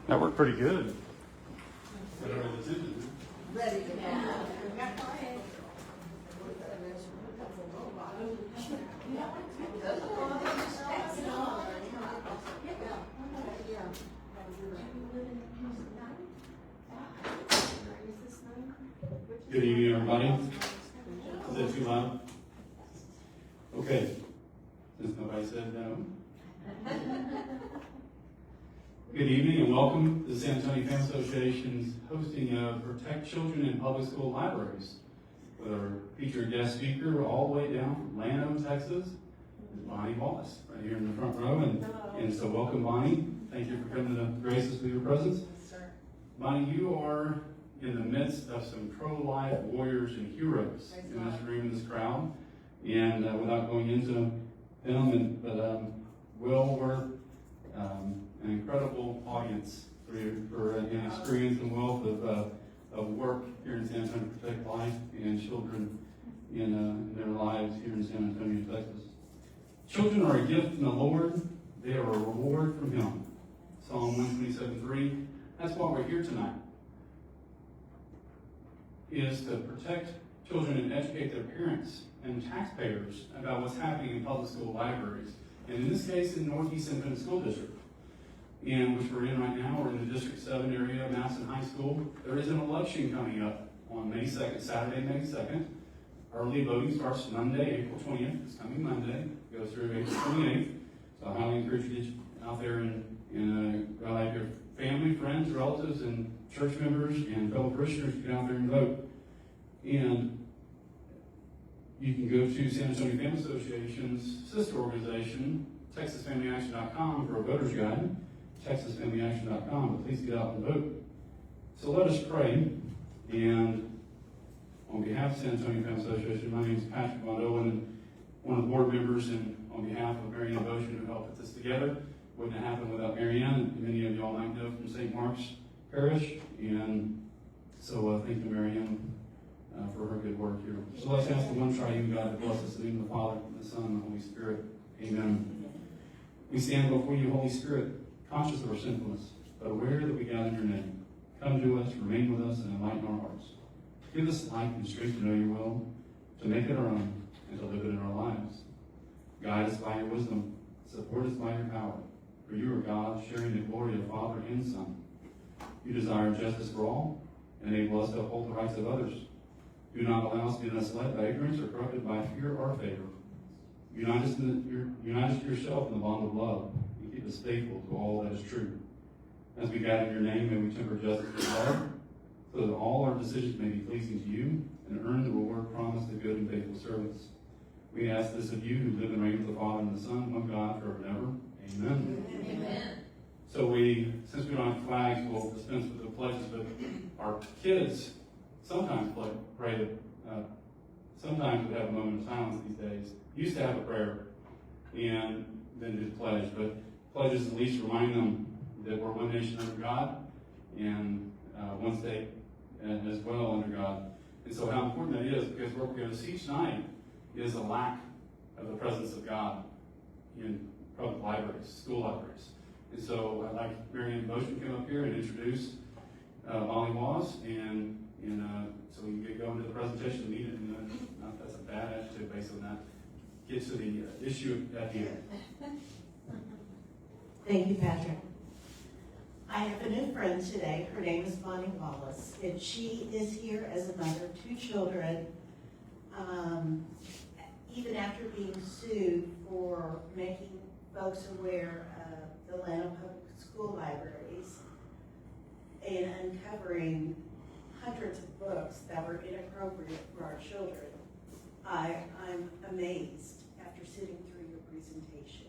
That worked pretty good. Ready to go. Good evening, everybody. Is that too loud? Okay. Since nobody said no. Good evening and welcome to the San Antonio Family Association's hosting of Protect Children in Public School Libraries. With our featured guest speaker all the way down from Plano, Texas, is Bonnie Wallace, right here in the front row. And so welcome, Bonnie. Thank you for coming to grace us with your presence. Yes, sir. Bonnie, you are in the midst of some pro-life warriors and heroes in this room, in this crowd. And without going into them, well worth an incredible audience for an experience and wealth of work here in San Antonio to protect life and children in their lives here in San Antonio, Texas. Children are a gift from the Lord. They are a reward from Him. Psalm 127:3. That's why we're here tonight, is to protect children and educate their parents and taxpayers about what's happening in public school libraries. And in this case, in Northeast Independent School District, in which we're in right now, we're in the District 7 area of Madison High School. There is an election coming up on May 2nd, Saturday, May 2nd. Early voting starts Monday, April 20th. It's coming Monday, goes through April 28th. So I highly encourage you to get out there and have your family, friends, relatives, and church members and fellow parishioners to get out there and vote. And you can go to San Antonio Family Association's sister organization, TexasFamilyAction.com, for a voter's guide, TexasFamilyAction.com, but please get out and vote. So let us pray. And on behalf of San Antonio Family Association, my name is Patrick Von Owen, and one of the board members, and on behalf of Mary Ann Boschen, who helped put this together. Wouldn't have happened without Mary Ann, and many of y'all might know from St. Mark's Parish. And so thank you, Mary Ann, for her good work here. So let's ask the one triune God to bless us in the name of the Father, the Son, and the Holy Spirit. Amen. We stand before you, Holy Spirit, conscious of our sinfulness, but aware that we gather in your name. Come to us, remain with us, and enlighten our hearts. Give us light and strength to know your will, to make it our own, and to live it in our lives. Guide us by your wisdom. Support us by your power. For you are God, sharing the glory of Father and Son. You desire justice for all. Enable us to uphold the rights of others. Do not allow us to be misled by ignorance or corrupted by fear or favor. Unite us to yourself in the bond of love, and keep us faithful to all that is true. As we gather in your name, may we temper justice with love, so that all our decisions may be pleasing to you and earn the reward promised to good and faithful servants. We ask this of you who live and reign with the Father and the Son, one God, forever and ever. Amen. Amen. So since we don't have flags, we'll dispense with the pledges, but our kids sometimes pray sometimes we have a moment of silence these days. Used to have a prayer and then do the pledge, but pledges at least remind them that we're one nation under God and one state as well under God. And so how important that is, because what we're going to see tonight is a lack of the presence of God in public libraries, school libraries. And so I'd like Mary Ann Boschen to come up here and introduce Molly Wallace, and so we can get going to the presentation needed. And that's a bad attitude based on that. Get to the issue at the end. Thank you, Patrick. I have a new friend today. Her name is Bonnie Wallace, and she is here as a mother of two children. Even after being sued for making folks aware of the Atlanta Public School Libraries and uncovering hundreds of books that were inappropriate for our children, I'm amazed after sitting through your presentation.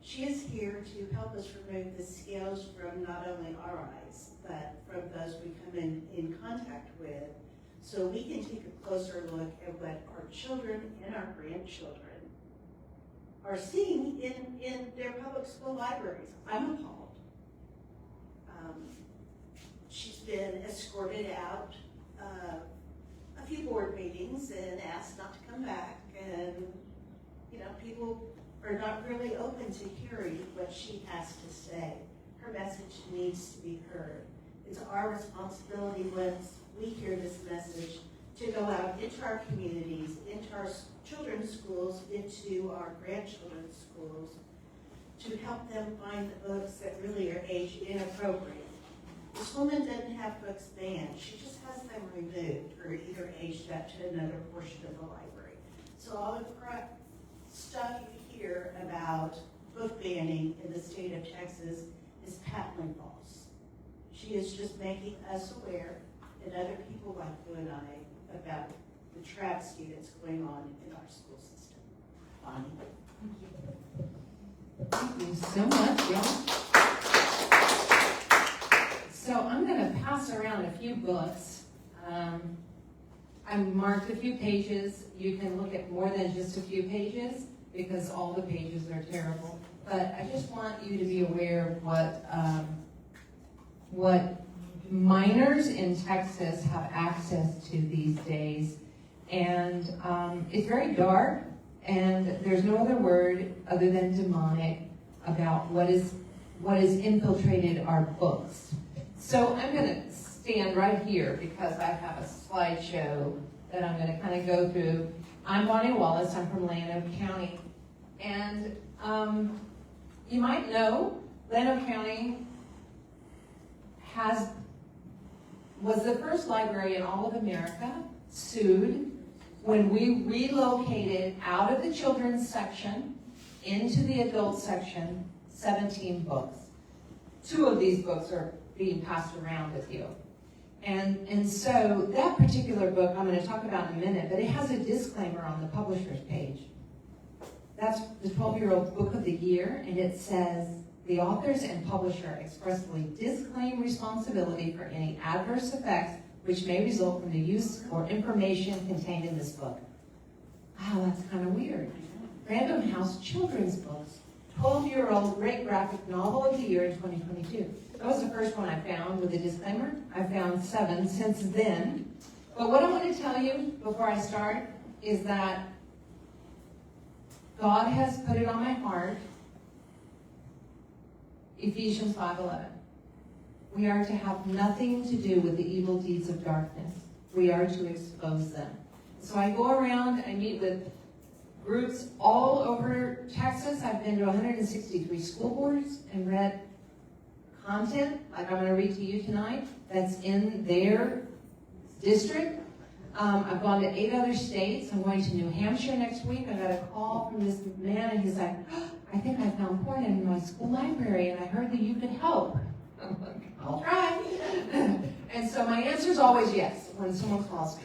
She is here to help us remove the scales from not only our eyes, but from those we come in contact with, so we can take a closer look at what our children and our grandchildren are seeing in their public school libraries. I'm appalled. She's been escorted out a few board meetings and asked not to come back, and people are not really open to hearing what she has to say. her message needs to be heard. It's our responsibility once we hear this message to go out into our communities, into our children's schools, into our grandchildren's schools, to help them find the books that really are age inappropriate. This woman doesn't have books banned. She just has them removed or either aged up to another portion of the library. So all the stuff you hear about book banning in the state of Texas is patently false. She is just making us aware, and other people like you and I, about the travesty that's going on in our school system. Bonnie. Thank you so much, Jill. So I'm going to pass around a few books. I marked a few pages. You can look at more than just a few pages because all the pages are terrible. But I just want you to be aware of what minors in Texas have access to these days. And it's very dark, and there's no other word other than demonic about what is infiltrated our books. So I'm going to stand right here because I have a slideshow that I'm going to kind of go through. I'm Bonnie Wallace. I'm from Llano County. And you might know Llano County was the first library in all of America sued when we relocated out of the children's section into the adult section 17 books. 2 of these books are being passed around with you. And so that particular book I'm going to talk about in a minute, but it has a disclaimer on the publisher's page. That's the 12-year-old book of the year, and it says, the authors and publisher expressly disclaim responsibility for any adverse effects which may result from the use or information contained in this book. Wow, that's kind of weird. Random House children's books, 12-year-old great graphic novel of the year in 2022. That was the first one I found with a disclaimer. I found 7 since then. But what I want to tell you before I start is that God has put it on my heart, Ephesians 5:11. We are to have nothing to do with the evil deeds of darkness. We are to expose them. So I go around, I meet with groups all over Texas. I've been to 163 school boards and read content, like I'm going to read to you tonight, that's in their district. I've gone to 8 other states. I'm going to New Hampshire next week. I got a call from this man, and he's like, I think I found porn in my school library, and I heard that you could help. I'm like, I'll try. And so my answer is always yes when someone calls me.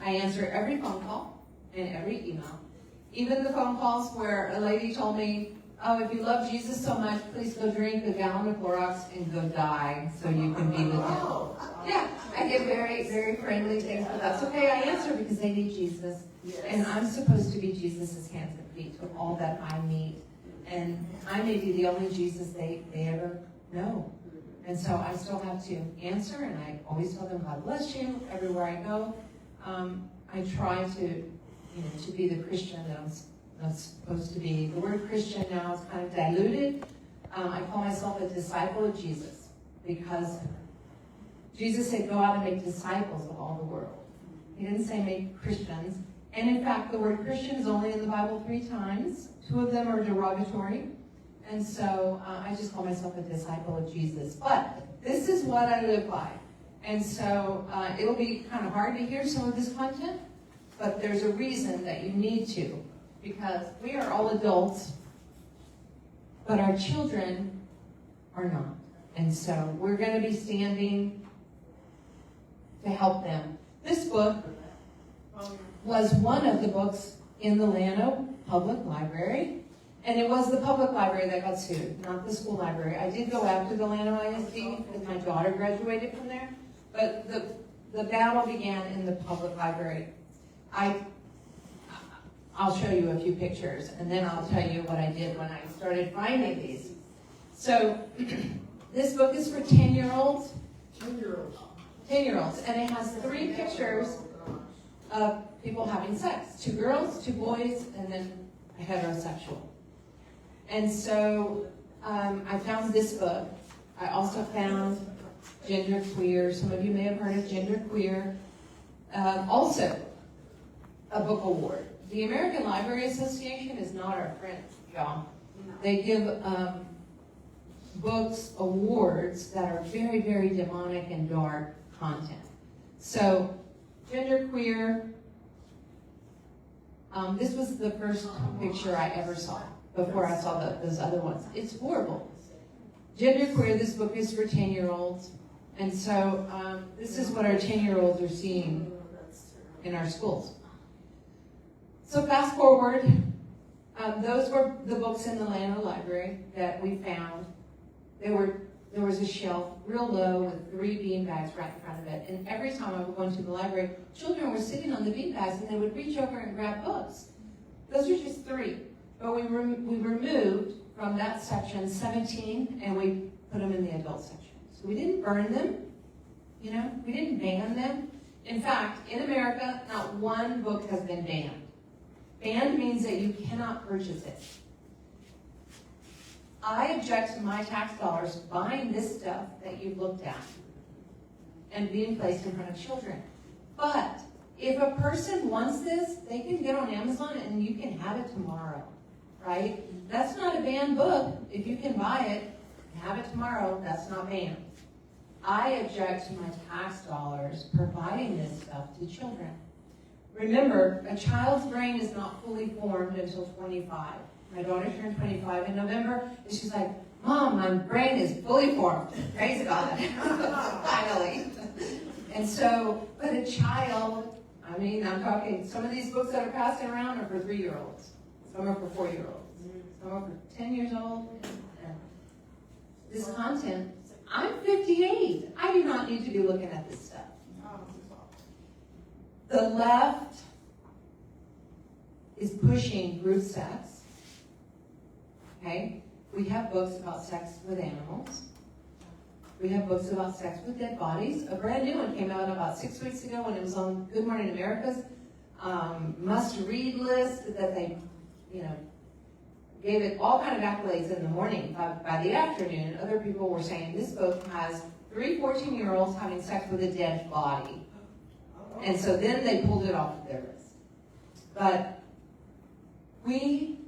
I answer every phone call and every email. Even the phone calls where a lady told me, oh, if you love Jesus so much, please go drink a gallon of Clorox and go die so you can be with him. Yeah, I get very, very friendly things, but that's okay. I answer because they need Jesus. Yes. And I'm supposed to be Jesus' hands and feet to all that I meet. And I may be the only Jesus they ever know. And so I still have to answer, and I always tell them, God bless you, everywhere I go. I try to be the Christian that I'm supposed to be. The word Christian now is kind of diluted. I call myself a disciple of Jesus because Jesus said, go out and make disciples of all the world. He didn't say make Christians. And in fact, the word Christian is only in the Bible 3 times. 2 of them are derogatory. And so I just call myself a disciple of Jesus. But this is what I live by. And so it'll be kind of hard to hear some of this content, but there's a reason that you need to, because we are all adults, but our children are not. And so we're going to be standing to help them. This book was one of the books in the Llano Public Library, and it was the public library that got sued, not the school library. I did go after the Llano NEISD because my daughter graduated from there, but the battle began in the public library. I'll show you a few pictures, and then I'll tell you what I did when I started finding these. So this book is for 10-year-olds. 10-year-olds. 10-year-olds, and it has 3 pictures of people having sex. 2 girls, 2 boys, and then a heterosexual. And so I found this book, I also found Gender Queer. Some of you may have heard of Gender Queer. Also, a book award. The American Library Association is not our friend, y'all. They give books awards that are very, very demonic and dark content. So, Gender Queer, this was the first picture I ever saw before I saw those other ones. It's horrible. Gender Queer, this book is for 10-year-olds. And so this is what our 10-year-olds are seeing in our schools. So fast forward, those were the books in the Atlanta library that we found. There was a shelf real low with 3 bean bags right in front of it. And every time I would go into the library, children were sitting on the bean bags and they would reach over and grab books. Those are just 3. But we removed from that section 17 and we put them in the adult section. So we didn't burn them, we didn't ban them. In fact, in America, not one book has been banned. Banned means that you cannot purchase it. I object to my tax dollars buying this stuff that you've looked at and being placed in front of children. But if a person wants this, they can get on Amazon and you can have it tomorrow, right? That's not a banned book. If you can buy it and have it tomorrow, that's not banned. I object to my tax dollars providing this stuff to children. Remember, a child's brain is not fully formed until 25. My daughter turned 25 in November, and she's like, Mom, my brain is fully formed. Praise God. Finally. And so, but a child, I'm talking, some of these books that are passing around are for 3-year-olds. Some are for 4-year-olds. Some are for 10 years old. This content, I'm 58. I do not need to be looking at this stuff. The left is pushing group sex. Okay? We have books about sex with animals. We have books about sex with dead bodies. A brand new one came out about 6 weeks ago when it was on Good Morning America's must-read list that they, gave it all kind of accolades in the morning. By the afternoon, other people were saying this book has 3 14-year-olds having sex with a dead body. And so then they pulled it off of their list. But we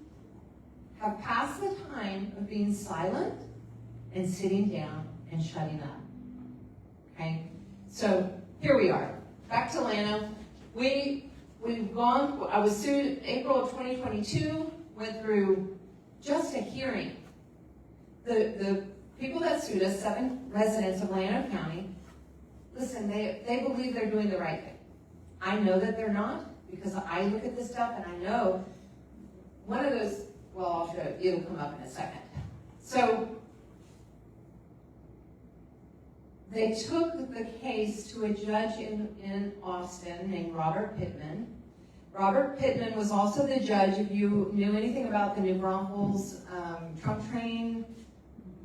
have passed the time of being silent and sitting down and shutting up. Okay? So here we are. Back to Atlanta. We've gone, I was sued April of 2022, went through just a hearing. The people that sued us, 7 residents of Atlanta County, listen, they believe they're doing the right thing. I know that they're not, because I look at this stuff and I know one of those, well, I'll show you, it'll come up in a second. So they took the case to a judge in Austin named Robert Pittman. Robert Pittman was also the judge, if you knew anything about the New Braunfels Trump train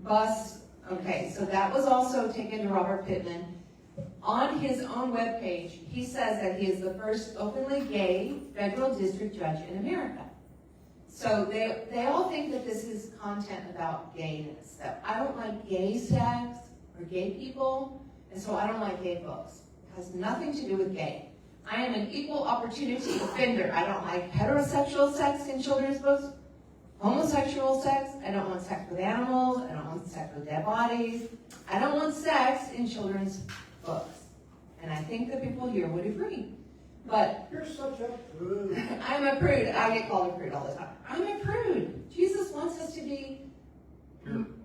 bus. Okay, so that was also taken to Robert Pittman. On his own webpage, he says that he is the first openly gay federal district judge in America. So they all think that this is content about gayness, that I don't like gay sex or gay people, and so I don't like gay books. It has nothing to do with gay. I am an equal opportunity offender. I don't like heterosexual sex in children's books, homosexual sex. I don't want sex with animals. I don't want sex with dead bodies. I don't want sex in children's books. And I think the people here would agree. But you're such a prude. I'm a prude. I get called a prude all the time. I'm a prude. Jesus wants us to be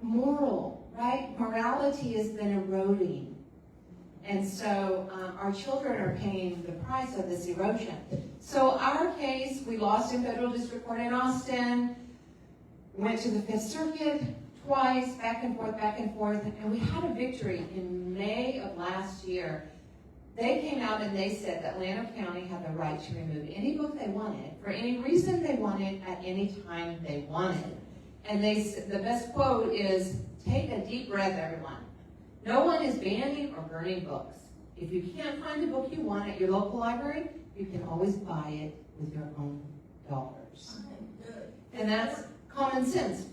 moral, right? Morality has been eroding. And so our children are paying the price of this erosion. So our case, we lost in federal district court in Austin, went to the 5th Circuit twice, back and forth, and we had a victory in May of last year. They came out and they said that Atlanta County had the right to remove any book they wanted, for any reason they wanted, at any time they wanted. And the best quote is, take a deep breath, everyone. No one is banning or burning books. If you can't find the book you want at your local library, you can always buy it with your own dollars. And that's common sense.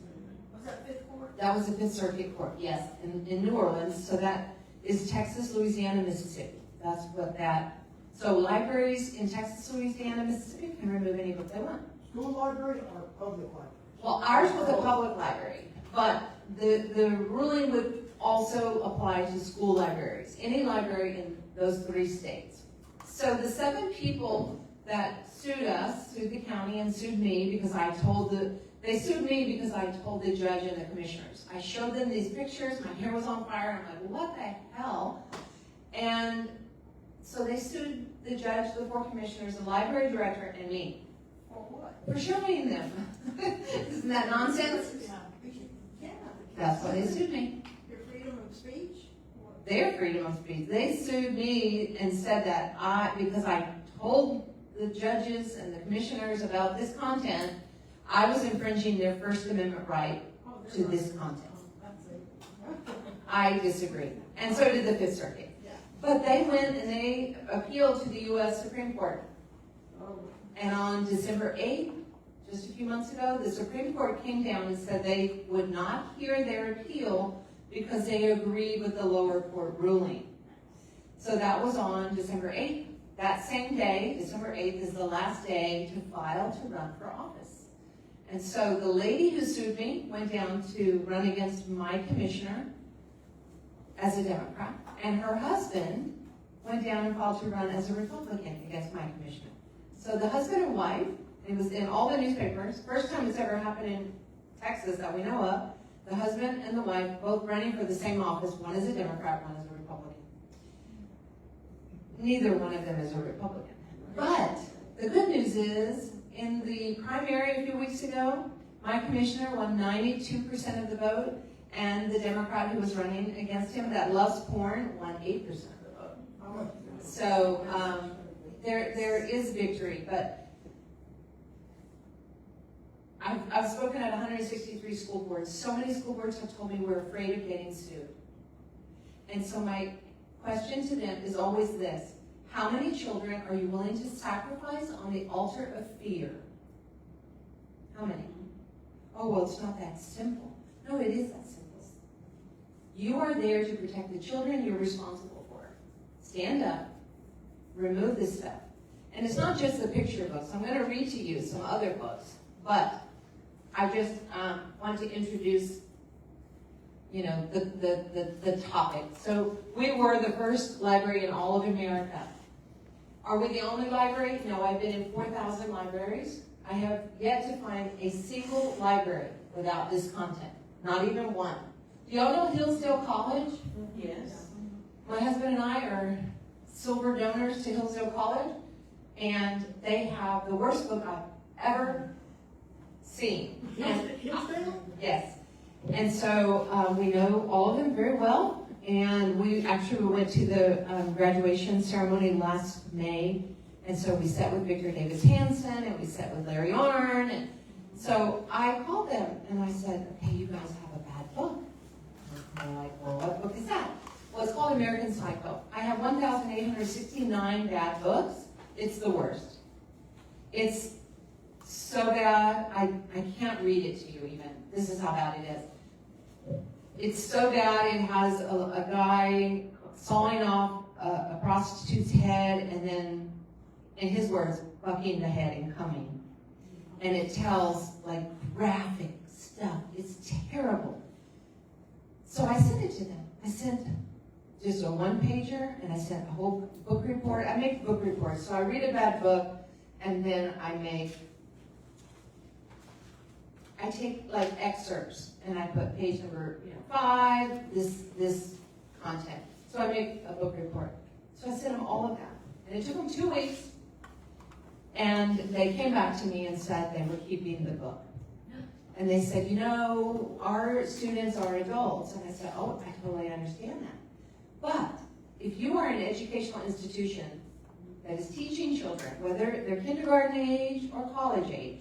Was that 5th Court? That was the Fifth Circuit Court, yes, in New Orleans. So that is Texas, Louisiana, Mississippi. That's what that, so libraries in Texas, Louisiana, Mississippi can remove any book they want. School library or public library? Well, ours was a public library, but the ruling would also apply to school libraries, any library in those 3 states. So the 7 people that sued us, sued the county and sued me because they sued me because I told the judge and the commissioners. I showed them these pictures, my hair was on fire, I'm like, what the hell? And so they sued the judge, the 4 commissioners, the library director, and me. For what? For showing them. Isn't that nonsense? Yeah. That's why they sued me. Your freedom of speech? Their freedom of speech. They sued me and said that because I told the judges and the commissioners about this content, I was infringing their First Amendment right to this content. I disagree. And so did the Fifth Circuit. Yeah. But they went and they appealed to the U.S. Supreme Court. Oh. And on December 8th, just a few months ago, the Supreme Court came down and said they would not hear their appeal because they agreed with the lower court ruling. So that was on December 8th. That same day, December 8th, is the last day to file to run for office. And so the lady who sued me went down to run against my commissioner as a Democrat, and her husband went down and filed to run as a Republican against my commissioner. So the husband and wife, it was in all the newspapers, first time it's ever happened in Texas that we know of, the husband and the wife both running for the same office, one is a Democrat, one is a Republican. Neither one of them is a Republican. But the good news is, in the primary a few weeks ago, my commissioner won 92% of the vote, and the Democrat who was running against him that loves porn won 8% of the vote. So there is victory, but I've spoken at 163 school boards. So many school boards have told me we're afraid of getting sued. And so my question to them is always this: how many children are you willing to sacrifice on the altar of fear? How many? Oh, well, it's not that simple. No, it is that simple. You are there to protect the children you're responsible for. Stand up, remove this stuff. And it's not just the picture books. I'm going to read to you some other books, but I just want to introduce, the topic. So we were the first library in all of America. Are we the only library? No, I've been in 4,000 libraries. I have yet to find a single library without this content. Not even one. Do y'all know Hillsdale College? Yes. My husband and I are silver donors to Hillsdale College, and they have the worst book I've ever seen. Hillsdale? Yes. And so we know all of them very well, and we actually went to the graduation ceremony last May, and so we sat with Victor Davis Hanson, and we sat with Larry Arnn, and so I called them, and I said, okay, you guys have a bad book. And they're like, well, what book is that? Well, it's called American Psycho. I have 1,869 bad books. It's the worst. It's so bad, I can't read it to you even. This is how bad it is. It's so bad, it has a guy sawing off a prostitute's head and then, in his words, bucking the head and coming. And it tells, like, graphic stuff. It's terrible. So I sent it to them. I sent just a one-pager, and I sent a whole book report. I make book reports. So I read a bad book, and then I take like excerpts, and I put page number 5, this content. So I make a book report. So I sent them all of that. And it took them 2 weeks, and they came back to me and said they were keeping the book. And they said, our students are adults. And I said, oh, I totally understand that. But if you are an educational institution that is teaching children, whether they're kindergarten age or college age,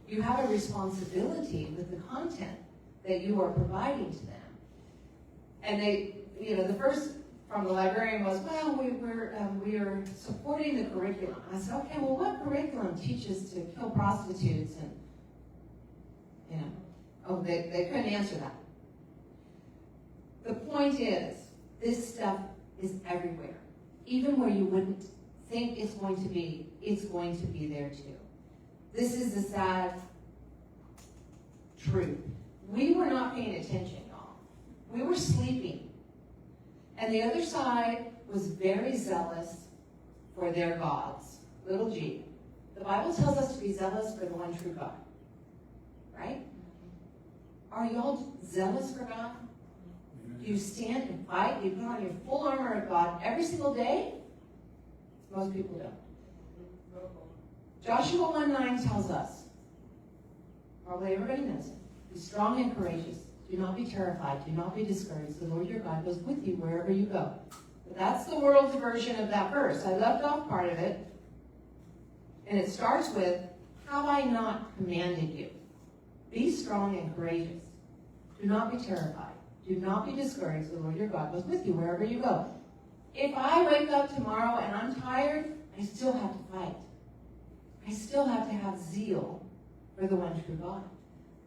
you have a responsibility with the content that you are providing to them. And they, the first from the librarian was, well, we are supporting the curriculum. I said, okay, well, what curriculum teaches to kill prostitutes? And, they couldn't answer that. The point is, this stuff is everywhere. Even where you wouldn't think it's going to be there too. This is the sad truth. We were not paying attention, y'all. We were sleeping. And the other side was very zealous for their gods, little g. The Bible tells us to be zealous for the one true God, right? Are y'all zealous for God? Do you stand and fight? Do you put on your full armor of God every single day? Most people don't. Joshua 1:9 tells us, probably everybody knows it, be strong and courageous. Do not be terrified. Do not be discouraged. The Lord your God goes with you wherever you go. But that's the world's version of that verse. I left off part of it. And it starts with, have I not commanded you? Be strong and courageous. Do not be terrified. Do not be discouraged. The Lord your God goes with you wherever you go. If I wake up tomorrow and I'm tired, I still have to fight. I still have to have zeal for the one true God.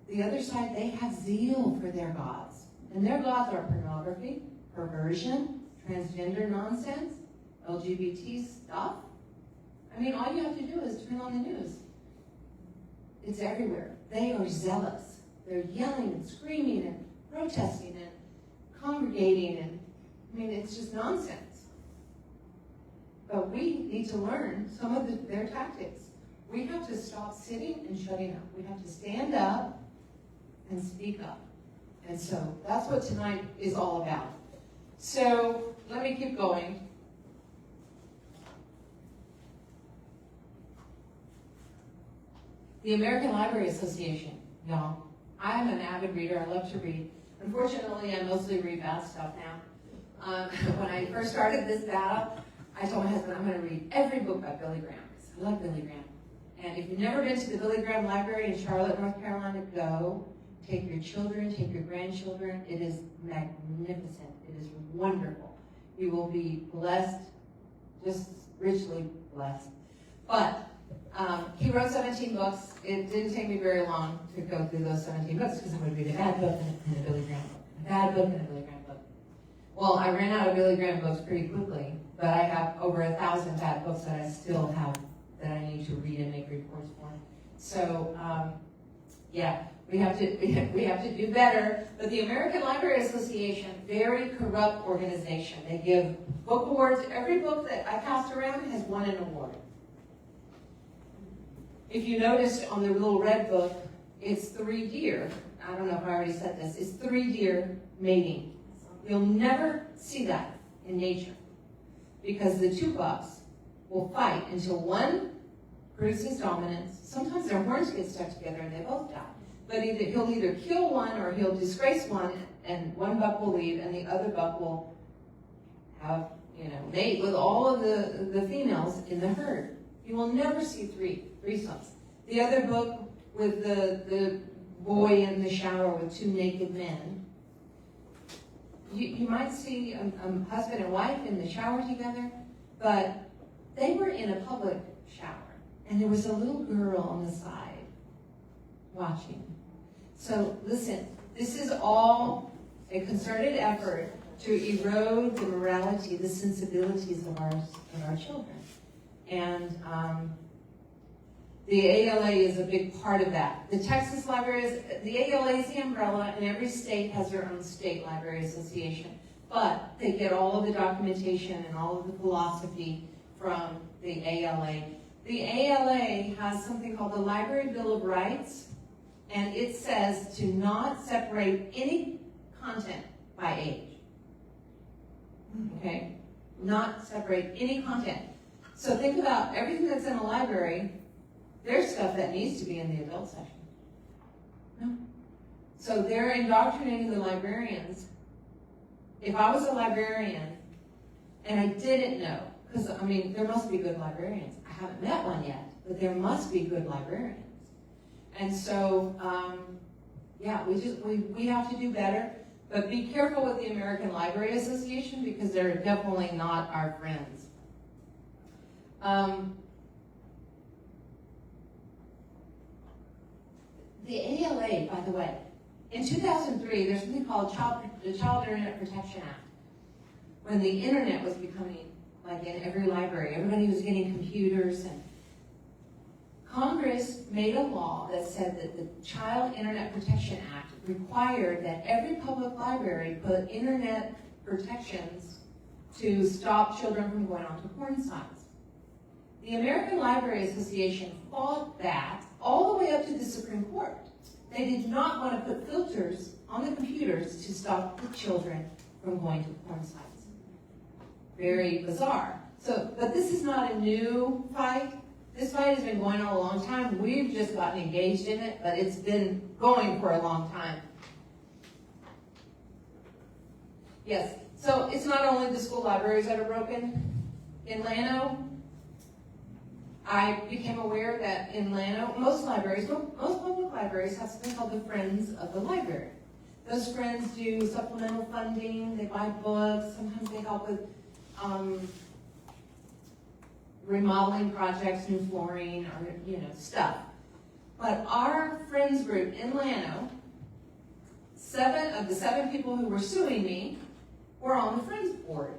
The other side, they have zeal for their gods. And their gods are pornography, perversion, transgender nonsense, LGBT stuff. I mean, all you have to do is turn on the news. It's everywhere. They are zealous. They're yelling and screaming and protesting and congregating. And I mean, it's just nonsense. But we need to learn some of their tactics. We have to stop sitting and shutting up. We have to stand up and speak up. And so that's what tonight is all about. So let me keep going. The American Library Association, y'all. I am an avid reader. I love to read. Unfortunately, I mostly read bad stuff now. When I first started this battle, I told my husband I'm going to read every book by Billy Graham. I love Billy Graham. And if you've never been to the Billy Graham Library in Charlotte, North Carolina, go. Take your children, take your grandchildren. It is magnificent. It is wonderful. You will be blessed, just richly blessed. But he wrote 17 books. It didn't take me very long to go through those 17 books because I would read a bad book and a Billy Graham book, a bad book and a Billy Graham book. Well, I ran out of Billy Graham books pretty quickly, but I have over 1,000 bad books that I still have that I need to read and make reports for. So, yeah, we have to do better. But the American Library Association, very corrupt organization. They give book awards. Every book that I passed around has won an award. If you noticed on the little red book, it's 3 deer. I don't know if I already said this. It's 3 deer mating. You'll never see that in nature because the 2 bucks will fight until one produces dominance. Sometimes their horns get stuck together and they both die. But he'll either kill one or he'll disgrace one, and one buck will leave, and the other buck will have, mate with all of the females in the herd. You will never see threesomes. The other book with the boy in the shower with 2 naked men. You might see a husband and wife in the shower together, but they were in a public shower, and there was a little girl on the side watching. So listen, this is all a concerted effort to erode the morality, the sensibilities of our children. And the ALA is a big part of that. The Texas Libraries, the ALA is the umbrella, and every state has their own state library association. But they get all of the documentation and all of the philosophy from the ALA. The ALA has something called the Library Bill of Rights, and it says to not separate any content by age. Okay? Not separate any content. So think about everything that's in a library. There's stuff that needs to be in the adult section. No. So they're indoctrinating the librarians. If I was a librarian and I didn't know, because there must be good librarians. I haven't met one yet, but there must be good librarians. And so, we have to do better. But be careful with the American Library Association because they're definitely not our friends. The ALA, by the way, In 2003, there's something called the Child Internet Protection Act. When the internet was becoming, like in every library, everybody was getting computers, and Congress made a law that said that the Child Internet Protection Act required that every public library put internet protections to stop children from going onto porn sites. The American Library Association fought that all the way up to the Supreme Court. They did not want to put filters on the computers to stop the children from going to porn sites. Very bizarre. But this is not a new fight. This fight has been going on a long time. We've just gotten engaged in it, but it's been going for a long time. Yes, so it's not only the school libraries that are broken. In Llano, I became aware that in Llano, most public libraries have something called the Friends of the Library. Those friends do supplemental funding, they buy books, sometimes they help with remodeling projects, new flooring, or stuff. But our friends group in Llano, 7 of the 7 people who were suing me were on the Friends board.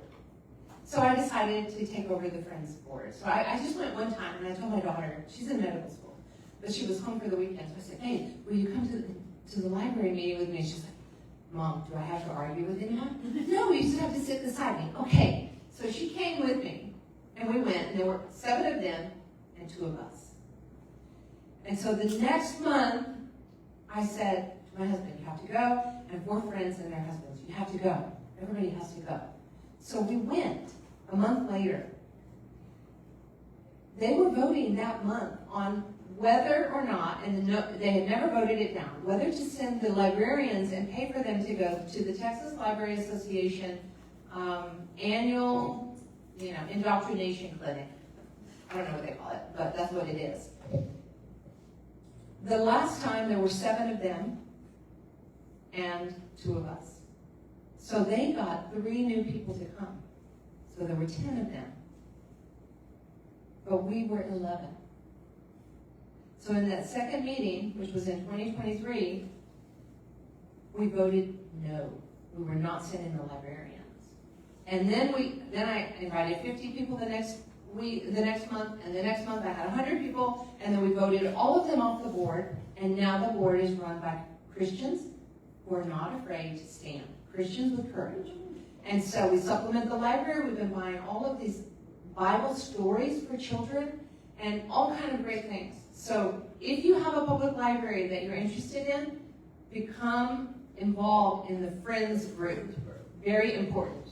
So I decided to take over the Friends board. So I just went one time and I told my daughter, she's in medical school, but she was home for the weekend. So I said, hey, will you come to the library meeting with me? And she's like, Mom, do I have to argue with anyone? No, you just have to sit beside me. Okay. So she came with me and we went, and there were 7 of them and 2 of us. And so the next month, I said to my husband, you have to go, and 4 friends and their husbands, you have to go. Everybody has to go. So we went a month later. They were voting that month on whether or not, and they had never voted it down, whether to send the librarians and pay for them to go to the Texas Library Association annual, indoctrination clinic. I don't know what they call it, but that's what it is. The last time there were 7 of them and 2 of us. So they got 3 new people to come. So there were 10 of them. But we were 11. So in that second meeting, which was in 2023, we voted no. We were not sending the librarians. And then I invited 50 people the next month, and the next month I had 100 people, and then we voted all of them off the board, and now the board is run by Christians who are not afraid to stand. Christians with courage. And so we supplement the library. We've been buying all of these Bible stories for children and all kind of great things. So if you have a public library that you're interested in, become involved in the Friends group. Very important.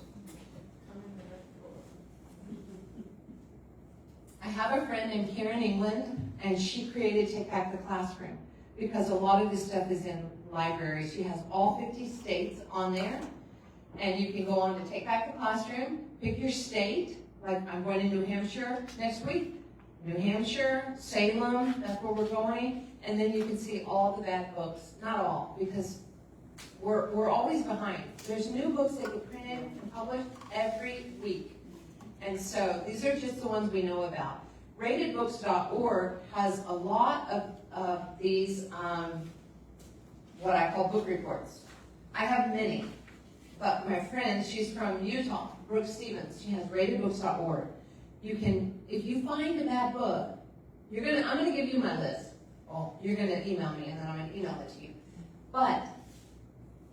I have a friend named Karen England, and she created Take Back the Classroom because a lot of this stuff is in libraries. She has all 50 states on there, and you can go on to Take Back the Classroom, pick your state, like I'm going to New Hampshire next week, New Hampshire, Salem, that's where we're going, and then you can see all the bad books. Not all, because we're always behind. There's new books that get printed and published every week. And so these are just the ones we know about. Ratedbooks.org has a lot of these, what I call book reports. I have many, but my friend, she's from Utah, Brooke Stevens, she has ratedbooks.org. You can, if you find a bad book, I'm gonna give you my list. Well, you're gonna email me and then I'm gonna email it to you. But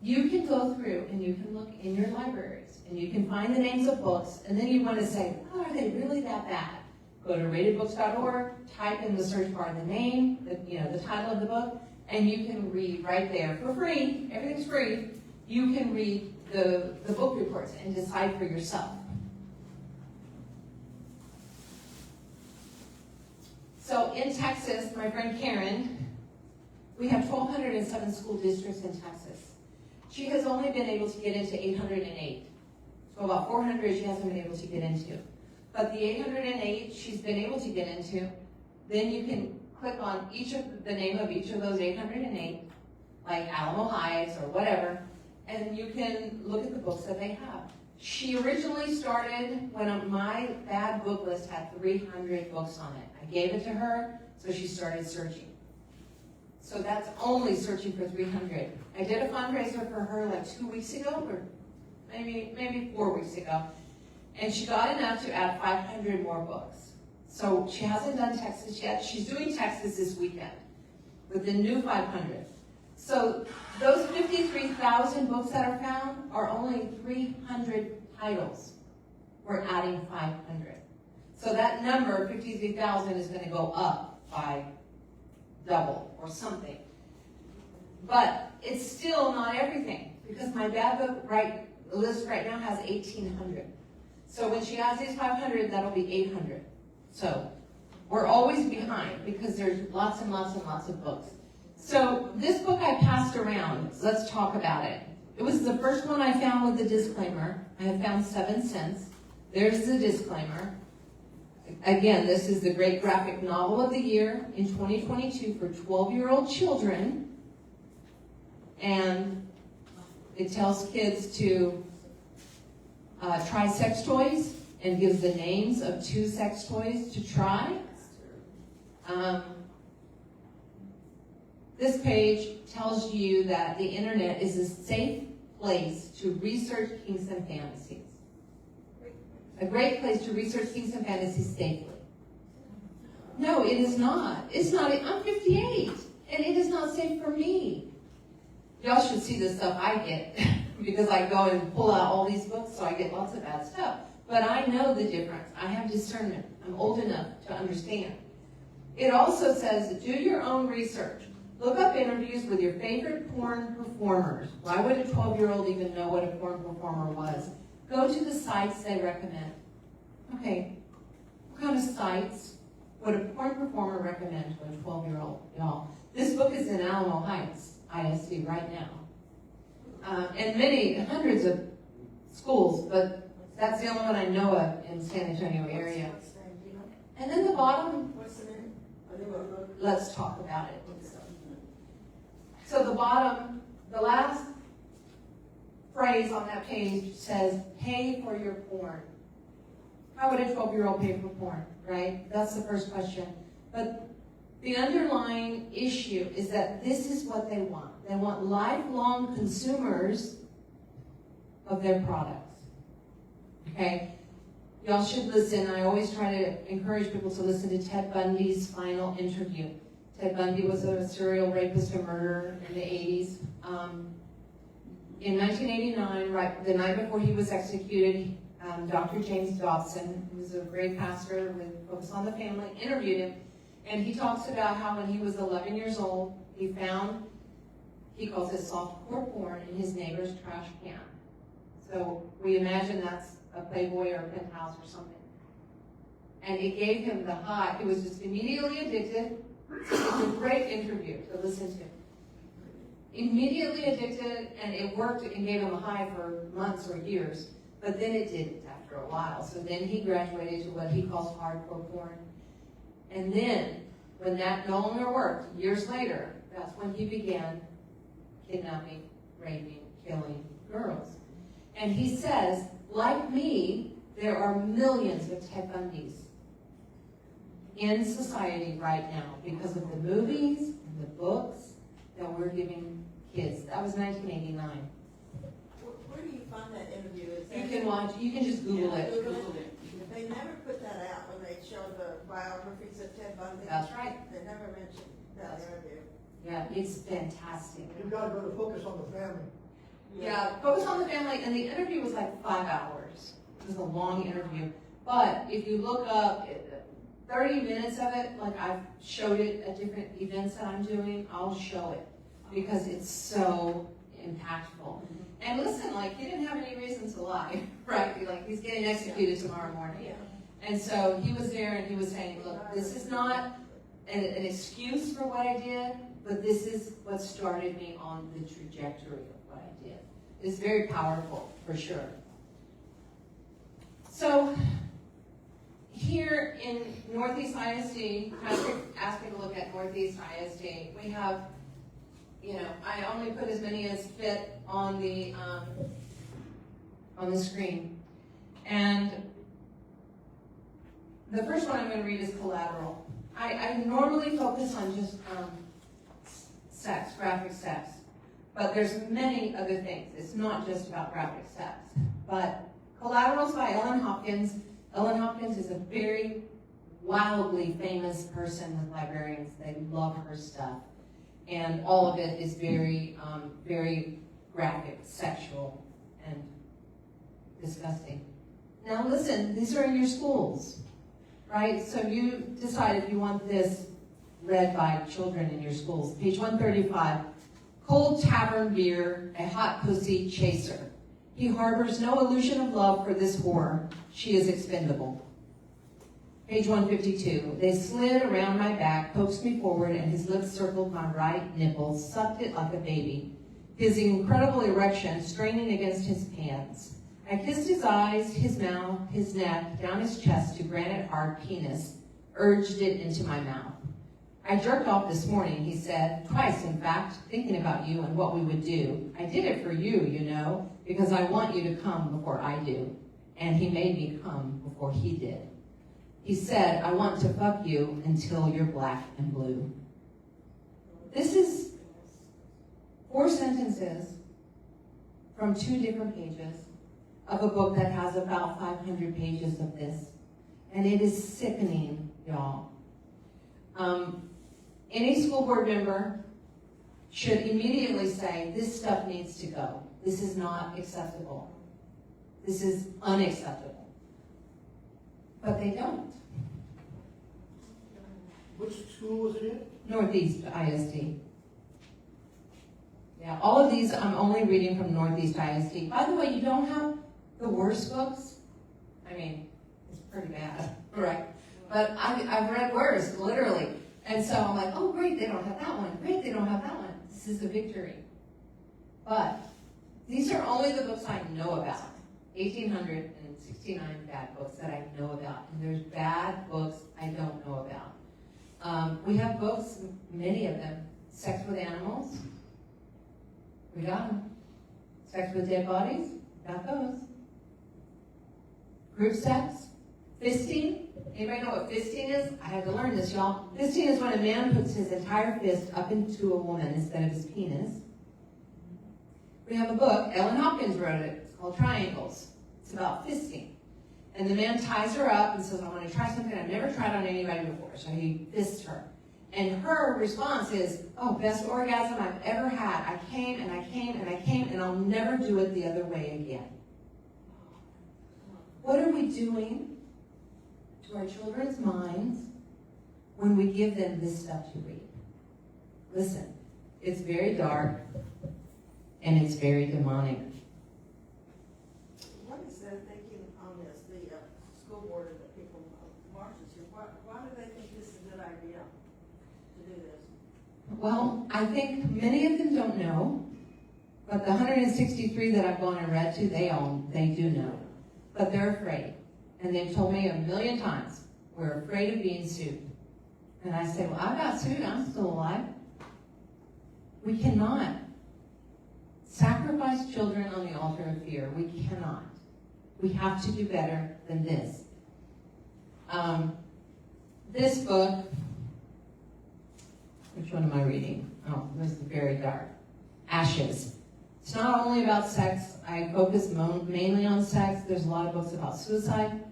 you can go through and you can look in your libraries and you can find the names of books, and then you want to say, oh, are they really that bad? Go to ratedbooks.org, type in the search bar the name, the title of the book, and you can read right there for free. Everything's free. You can read the book reports and decide for yourself. So in Texas, my friend Karen, we have 1,207 school districts in Texas. She has only been able to get into 808. So about 400 she hasn't been able to get into. But the 808 she's been able to get into, then you can click on the name of each of those 808, like Alamo Heights or whatever, and you can look at the books that they have. She originally started when my bad book list had 300 books on it. I gave it to her, so she started searching. So that's only searching for 300. I did a fundraiser for her like 2 weeks ago, or maybe 4 weeks ago. And she got enough to add 500 more books. So she hasn't done Texas yet. She's doing Texas this weekend with the new 500. So those 53,000 books that are found are only 300 titles. We're adding 500. So that number, 53,000, is going to go up by double or something. But it's still not everything, because my bad book list right now has 1,800. So when she adds these 500, that'll be 800. So we're always behind because there's lots and lots and lots of books. So this book I passed around. Let's talk about it. It was the first one I found with the disclaimer. I have found 7 since. There's the disclaimer. Again, this is the Great Graphic Novel of the Year in 2022 for 12-year-old children. And it tells kids to try sex toys and gives the names of 2 sex toys to try. This page tells you that the internet is a safe place to research kinks and fantasies. A great place to research kinks and fantasies safely. No, it is not. It's not. I'm 58, and it is not safe for me. Y'all should see the stuff I get because I go and pull out all these books, so I get lots of bad stuff. But I know the difference. I have discernment. I'm old enough to understand. It also says, do your own research. Look up interviews with your favorite porn performers. Why would a 12-year-old even know what a porn performer was? Go to the sites they recommend. Okay, what kind of sites would a porn performer recommend to a 12-year-old, y'all? This book is in Alamo Heights, ISD, right now. And hundreds of schools, but that's the only one I know of in San Antonio area. And then the bottom, What's the name? let's talk about it. So the bottom, the last phrase on that page says, pay for your porn. How would a 12-year-old pay for porn, right? That's the first question. But the underlying issue is that this is what they want. They want lifelong consumers of their products. Okay? Y'all should listen. I always try to encourage people to listen to Ted Bundy's final interview. Ted Bundy was a serial rapist and murderer in the 80s. In 1989, right the night before he was executed, Dr. James Dobson, who was a great pastor with Focus on the Family, interviewed him. And he talks about how when he was 11 years old, he found, he calls it softcore porn, in his neighbor's trash can. So we imagine that's a Playboy or a Penthouse or something. And it gave him the high. He was just immediately addicted. It's a great interview to listen to. Immediately addicted, and it worked and gave him a high for months or years. But then it didn't after a while. So then he graduated to what he calls hardcore porn. And then, when that no longer worked, years later, that's when he began kidnapping, raping, killing girls. And he says, like me, there are millions of Ted Bundys in society right now because of the movies and the books that we're giving kids. That was 1989. Where do you find that interview? You can watch, you can just Google it. Google it. They never put that out when they showed the biographies of Ted Bundy. That's right. They never mentioned that interview. Yeah, it's fantastic. You've got to go to Focus on the Family. Yeah, Focus on the Family, and the interview was like 5 hours. It was a long interview. But if you look up 30 minutes of it, like I've showed it at different events that I'm doing, I'll show it because it's so impactful. And listen, like he didn't have any reason to lie, right? Like he's getting executed tomorrow morning. Yeah. And so he was there and he was saying, look, this is not an excuse for what I did, but this is what started me on the trajectory of what I did. It's very powerful, for sure. So here in Northeast ISD, Patrick asked me to look at Northeast ISD. We have, I only put as many as fit on the screen. And the first one I'm going to read is collateral. I normally focus on just sex, graphic sex. But there's many other things. It's not just about graphic sex. But Collaterals by Ellen Hopkins. Ellen Hopkins is a very wildly famous person with librarians. They love her stuff. And all of it is very, very graphic, sexual, and disgusting. Now listen, these are in your schools, right? So you decide if you want this read by children in your schools. Page 135, Cold Tavern Beer, a hot pussy chaser. He harbors no illusion of love for this whore. She is expendable. Page 152, they slid around my back, coaxed me forward, and his lips circled my right nipple, sucked it like a baby. His incredible erection straining against his pants. I kissed his eyes, his mouth, his neck, down his chest to granite-hard penis, urged it into my mouth. I jerked off this morning, he said, twice in fact, thinking about you and what we would do. I did it for you, you know, because I want you to come before I do. And he made me come before he did. He said, I want to fuck you until you're black and blue. This is 4 sentences from 2 different pages of a book that has about 500 pages of this. And it is sickening, y'all. Any school board member should immediately say, this stuff needs to go. This is not acceptable. This is unacceptable. But they don't. Which school was it in? Northeast ISD. Yeah, all of these I'm only reading from Northeast ISD. By the way, you don't have the worst books. I mean, it's pretty bad, right? But I've read worse, literally. And so I'm like, oh, great, they don't have that one. Great, they don't have that one. This is a victory. But these are only the books I know about. 1,869 bad books that I know about. And there's bad books I don't know about. We have books, many of them, Sex with Animals. We got them. Sex with Dead Bodies. Got those. Group sex. Fisting. Anybody know what fisting is? I had to learn this, y'all. Fisting is when a man puts his entire fist up into a woman instead of his penis. We have a book, Ellen Hopkins wrote it. It's called Triangles. It's about fisting. And the man ties her up and says, I want to try something I've never tried on anybody before. So he fists her. And her response is, oh, best orgasm I've ever had. I came and I came and I came and I'll never do it the other way again. What are we doing to our children's minds when we give them this stuff to read? Listen, it's very dark and it's very demonic. What is their thinking on this, the school board and the people, marches here? Why do they think this is a good idea to do this? Well, I think many of them don't know, but the 163 that I've gone and read to, they do know. But they're afraid. And they've told me 1,000,000 times, we're afraid of being sued. And I say, well, I got sued, I'm still alive. We cannot sacrifice children on the altar of fear. We cannot. We have to do better than this. This book, which one am I reading? Oh, this is very dark. Ashes. It's not only about sex. I focus mainly on sex. There's a lot of books about suicide,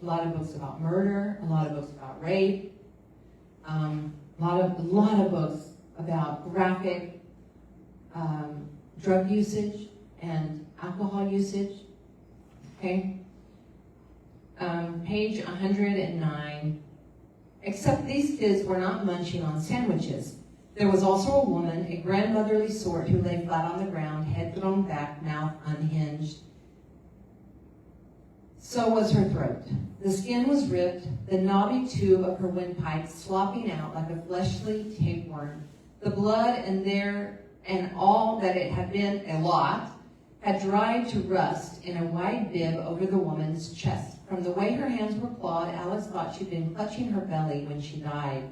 a lot of books about murder, a lot of books about rape, a lot of books about graphic drug usage and alcohol usage. Okay? Page 109. Except these kids were not munching on sandwiches. There was also a woman, a grandmotherly sort, who lay flat on the ground, head thrown back, mouth unhinged. So was her throat. The skin was ripped, the knobby tube of her windpipe slopping out like a fleshly tapeworm. The blood and all that it had been, a lot, had dried to rust in a wide bib over the woman's chest. From the way her hands were clawed, Alex thought she'd been clutching her belly when she died.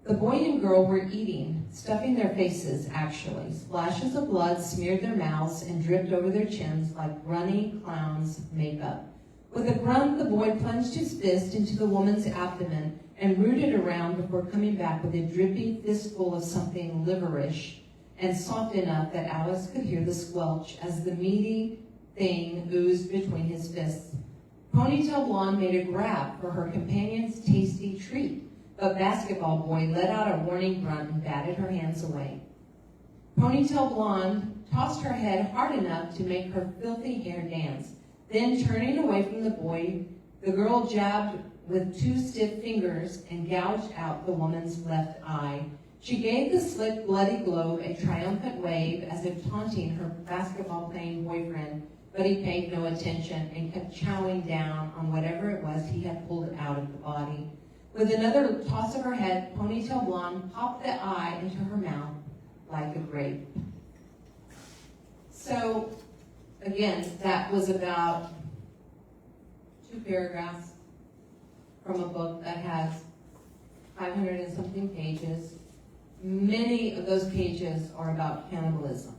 The boy and girl were eating, stuffing their faces, actually. Splashes of blood smeared their mouths and dripped over their chins like runny clown's makeup. With a grunt, the boy plunged his fist into the woman's abdomen and rooted around before coming back with a drippy fistful of something liverish and soft enough that Alice could hear the squelch as the meaty thing oozed between his fists. Ponytail Blonde made a grab for her companion's tasty treat, but Basketball Boy let out a warning grunt and batted her hands away. Ponytail Blonde tossed her head hard enough to make her filthy hair dance. Then, turning away from the boy, the girl jabbed with 2 stiff fingers and gouged out the woman's left eye. She gave the slick, bloody globe a triumphant wave as if taunting her basketball-playing boyfriend, but he paid no attention and kept chowing down on whatever it was he had pulled out of the body. With another toss of her head, Ponytail Blonde popped the eye into her mouth like a grape. So, again, that was about 2 paragraphs from a book that has 500 and something pages. Many of those pages are about cannibalism.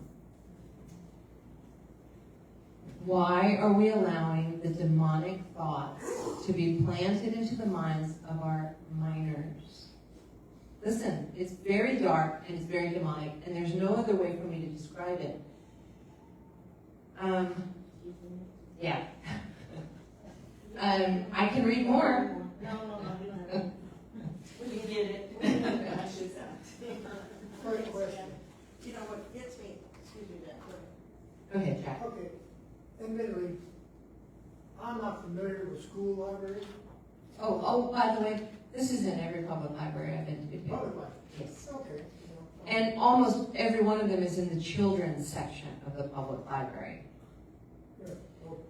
Why are we allowing the demonic thoughts to be planted into the minds of our minors? Listen, it's very dark and it's very demonic, and there's no other way for me to describe it. Yeah. I can read more. No, you don't have to. We can get it. I should say. First question. You know what gets me, excuse me, that, Go ahead, Jack. Okay, admittedly, I'm not familiar with school libraries. Oh, by the way, this is in every public library I've been to. Public libraries. Yes. Okay. And almost every one of them is in the children's section of the public library. Good. Well,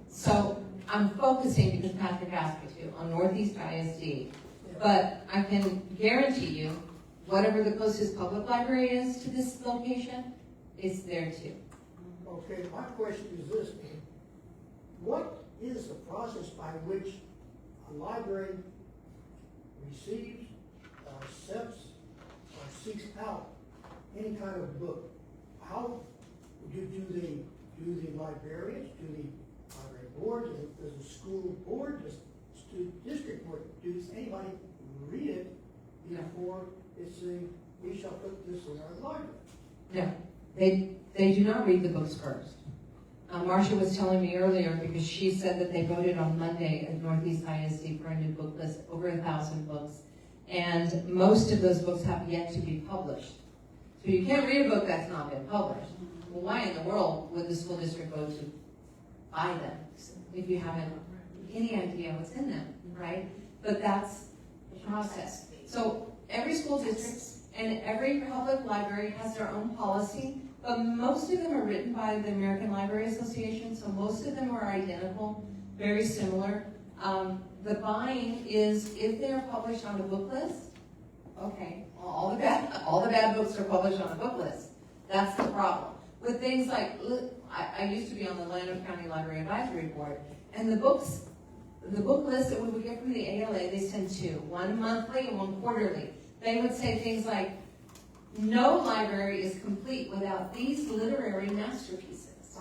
So I'm focusing, because Patrick asked me to, on Northeast ISD. But I can guarantee you, whatever the closest public library is to this location, it's there too. Okay, my question is this: what is the process by which a library receives, accepts, or seeks out any kind of book? How do the librarians, do the library board, does the school board, does the student district board, does anybody read it before it's we shall put this in our library? No, they do not read the books first. Marcia was telling me earlier, because she said that they voted on Monday at Northeast ISD for a new book list, over 1,000 books. And most of those books have yet to be published. So you can't read a book that's not been published. Well, why in the world would the school district go to buy them if you haven't any idea what's in them, right? But that's the process. So every school district and every public library has their own policy, but most of them are written by the American Library Association, so most of them are identical, very similar. The buying is, if they're published on a book list, okay, all the bad books are published on a book list. That's the problem. With things like, I used to be on the Llano County Library Advisory Board, and the book list that we would get from the ALA, they send 2, one monthly and one quarterly. They would say things like, no library is complete without these literary masterpieces.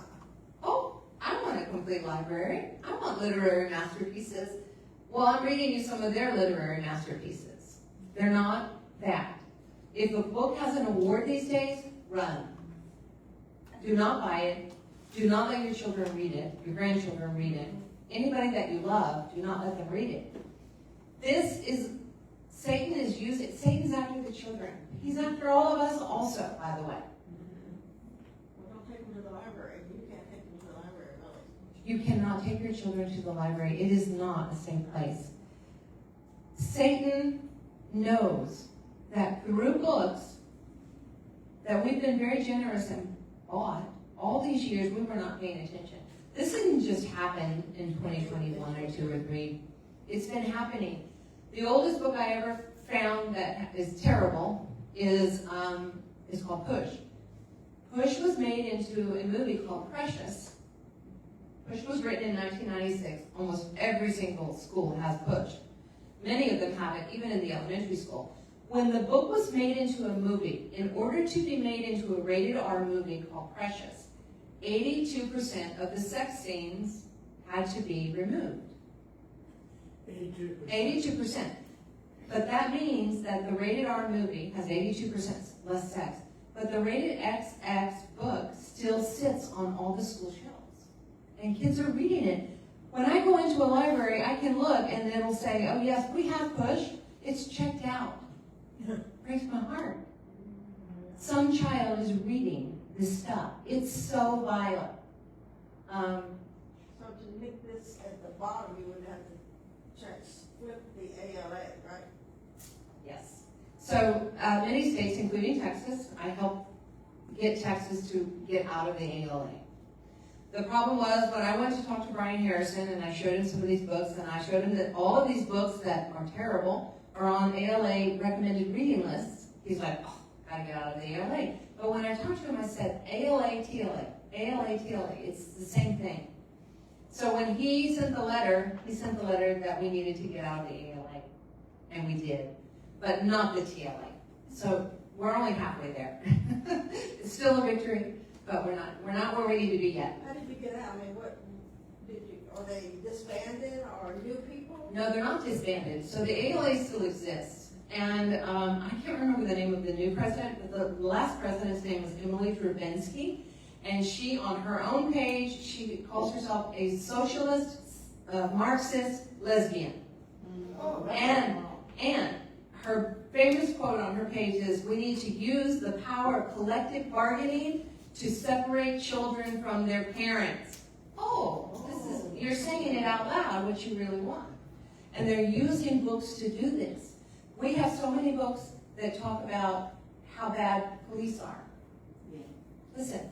Oh, I want a complete library. I want literary masterpieces. Well, I'm reading you some of their literary masterpieces. They're not that. If a book has an award these days, run. Do not buy it. Do not let your children read it, your grandchildren read it. Anybody that you love, do not let them read it. Satan's after the children. He's after all of us also, by the way. well, don't take them to the library. You can't take them to the library, really. You cannot take your children to the library. It is not a safe place. Satan knows that through books that we've been very generous and bought, all these years we were not paying attention. This didn't just happen in 2021 or 2 or 3. It's been happening. The oldest book I ever found that is terrible is called Push. Push was made into a movie called Precious. Push was written in 1996. Almost every single school has Push. Many of them have it, even in the elementary school. When the book was made into a movie, in order to be made into a rated R movie called Precious, 82% of the sex scenes had to be removed. 82%. 82%. But that means that the rated R movie has 82% less sex, but the rated XX book still sits on all the school shelves. And kids are reading it. When I go into a library, I can look and it'll say, oh yes, we have push. It's checked out. Breaks my heart. Some child is reading this stuff. It's so violent. So to make this at the bottom, you would have to flip the ALA, right? Yes. So many states, including Texas, I helped get Texas to get out of the ALA. The problem was when I went to talk to Brian Harrison and I showed him some of these books, and I showed him that all of these books that are terrible are on ALA recommended reading lists. He's like, oh, gotta get out of the ALA. But when I talked to him, I said, ALA, TLA, ALA, TLA, it's the same thing. So when he sent the letter that we needed to get out of the ALA, and we did, but not the TLA. So we're only halfway there. It's still a victory, but we're not where we need to be yet. How did you get out? I mean, are they disbanded or new people? No, they're not disbanded. So the ALA still exists. And I can't remember the name of the new president, but the last president's name was Emily Drabensky. And she, on her own page, she calls herself a socialist, Marxist lesbian. Oh, And her famous quote on her page is, we need to use the power of collective bargaining to separate children from their parents. Oh, you're saying it out loud, what you really want. And they're using books to do this. We have so many books that talk about how bad police are. Listen,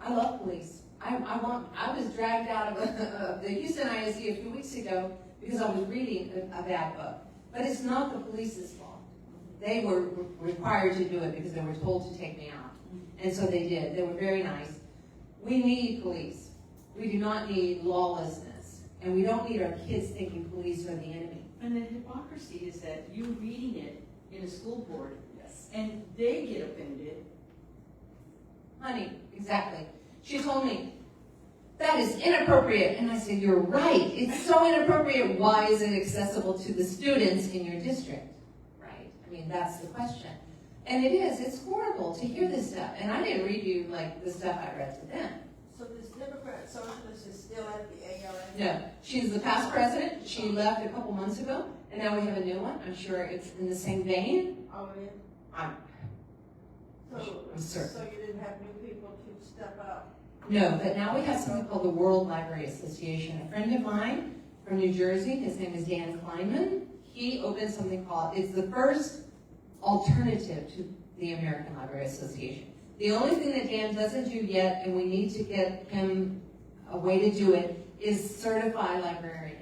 I love police. I was dragged out of the Houston NEISD a few weeks ago because I was reading a bad book. But it's not the police's fault. They were required to do it because they were told to take me out. And so they did. They were very nice. We need police. We do not need lawlessness. And we don't need our kids thinking police are the enemy. And the hypocrisy is that you're reading it in a school board, and they get offended. Honey, exactly. She told me, that is inappropriate. And I said, you're right. It's so inappropriate. Why is it accessible to the students in your district? Right? I mean, that's the question. And it is. It's horrible to hear this stuff. And I didn't read you like the stuff I read to them. So this Democrat socialist is still at the ALA? No. She's the past president. She left a couple months ago. And now we have a new one. I'm sure it's in the same vein. Oh, yeah? I'm certain. So you didn't have new people to step up? No, but now we have something called the World Library Association. A friend of mine from New Jersey, his name is Dan Kleinman, he opened something called, it's the first alternative to the American Library Association. The only thing that Dan doesn't do yet, and we need to get him a way to do it, is certify librarians.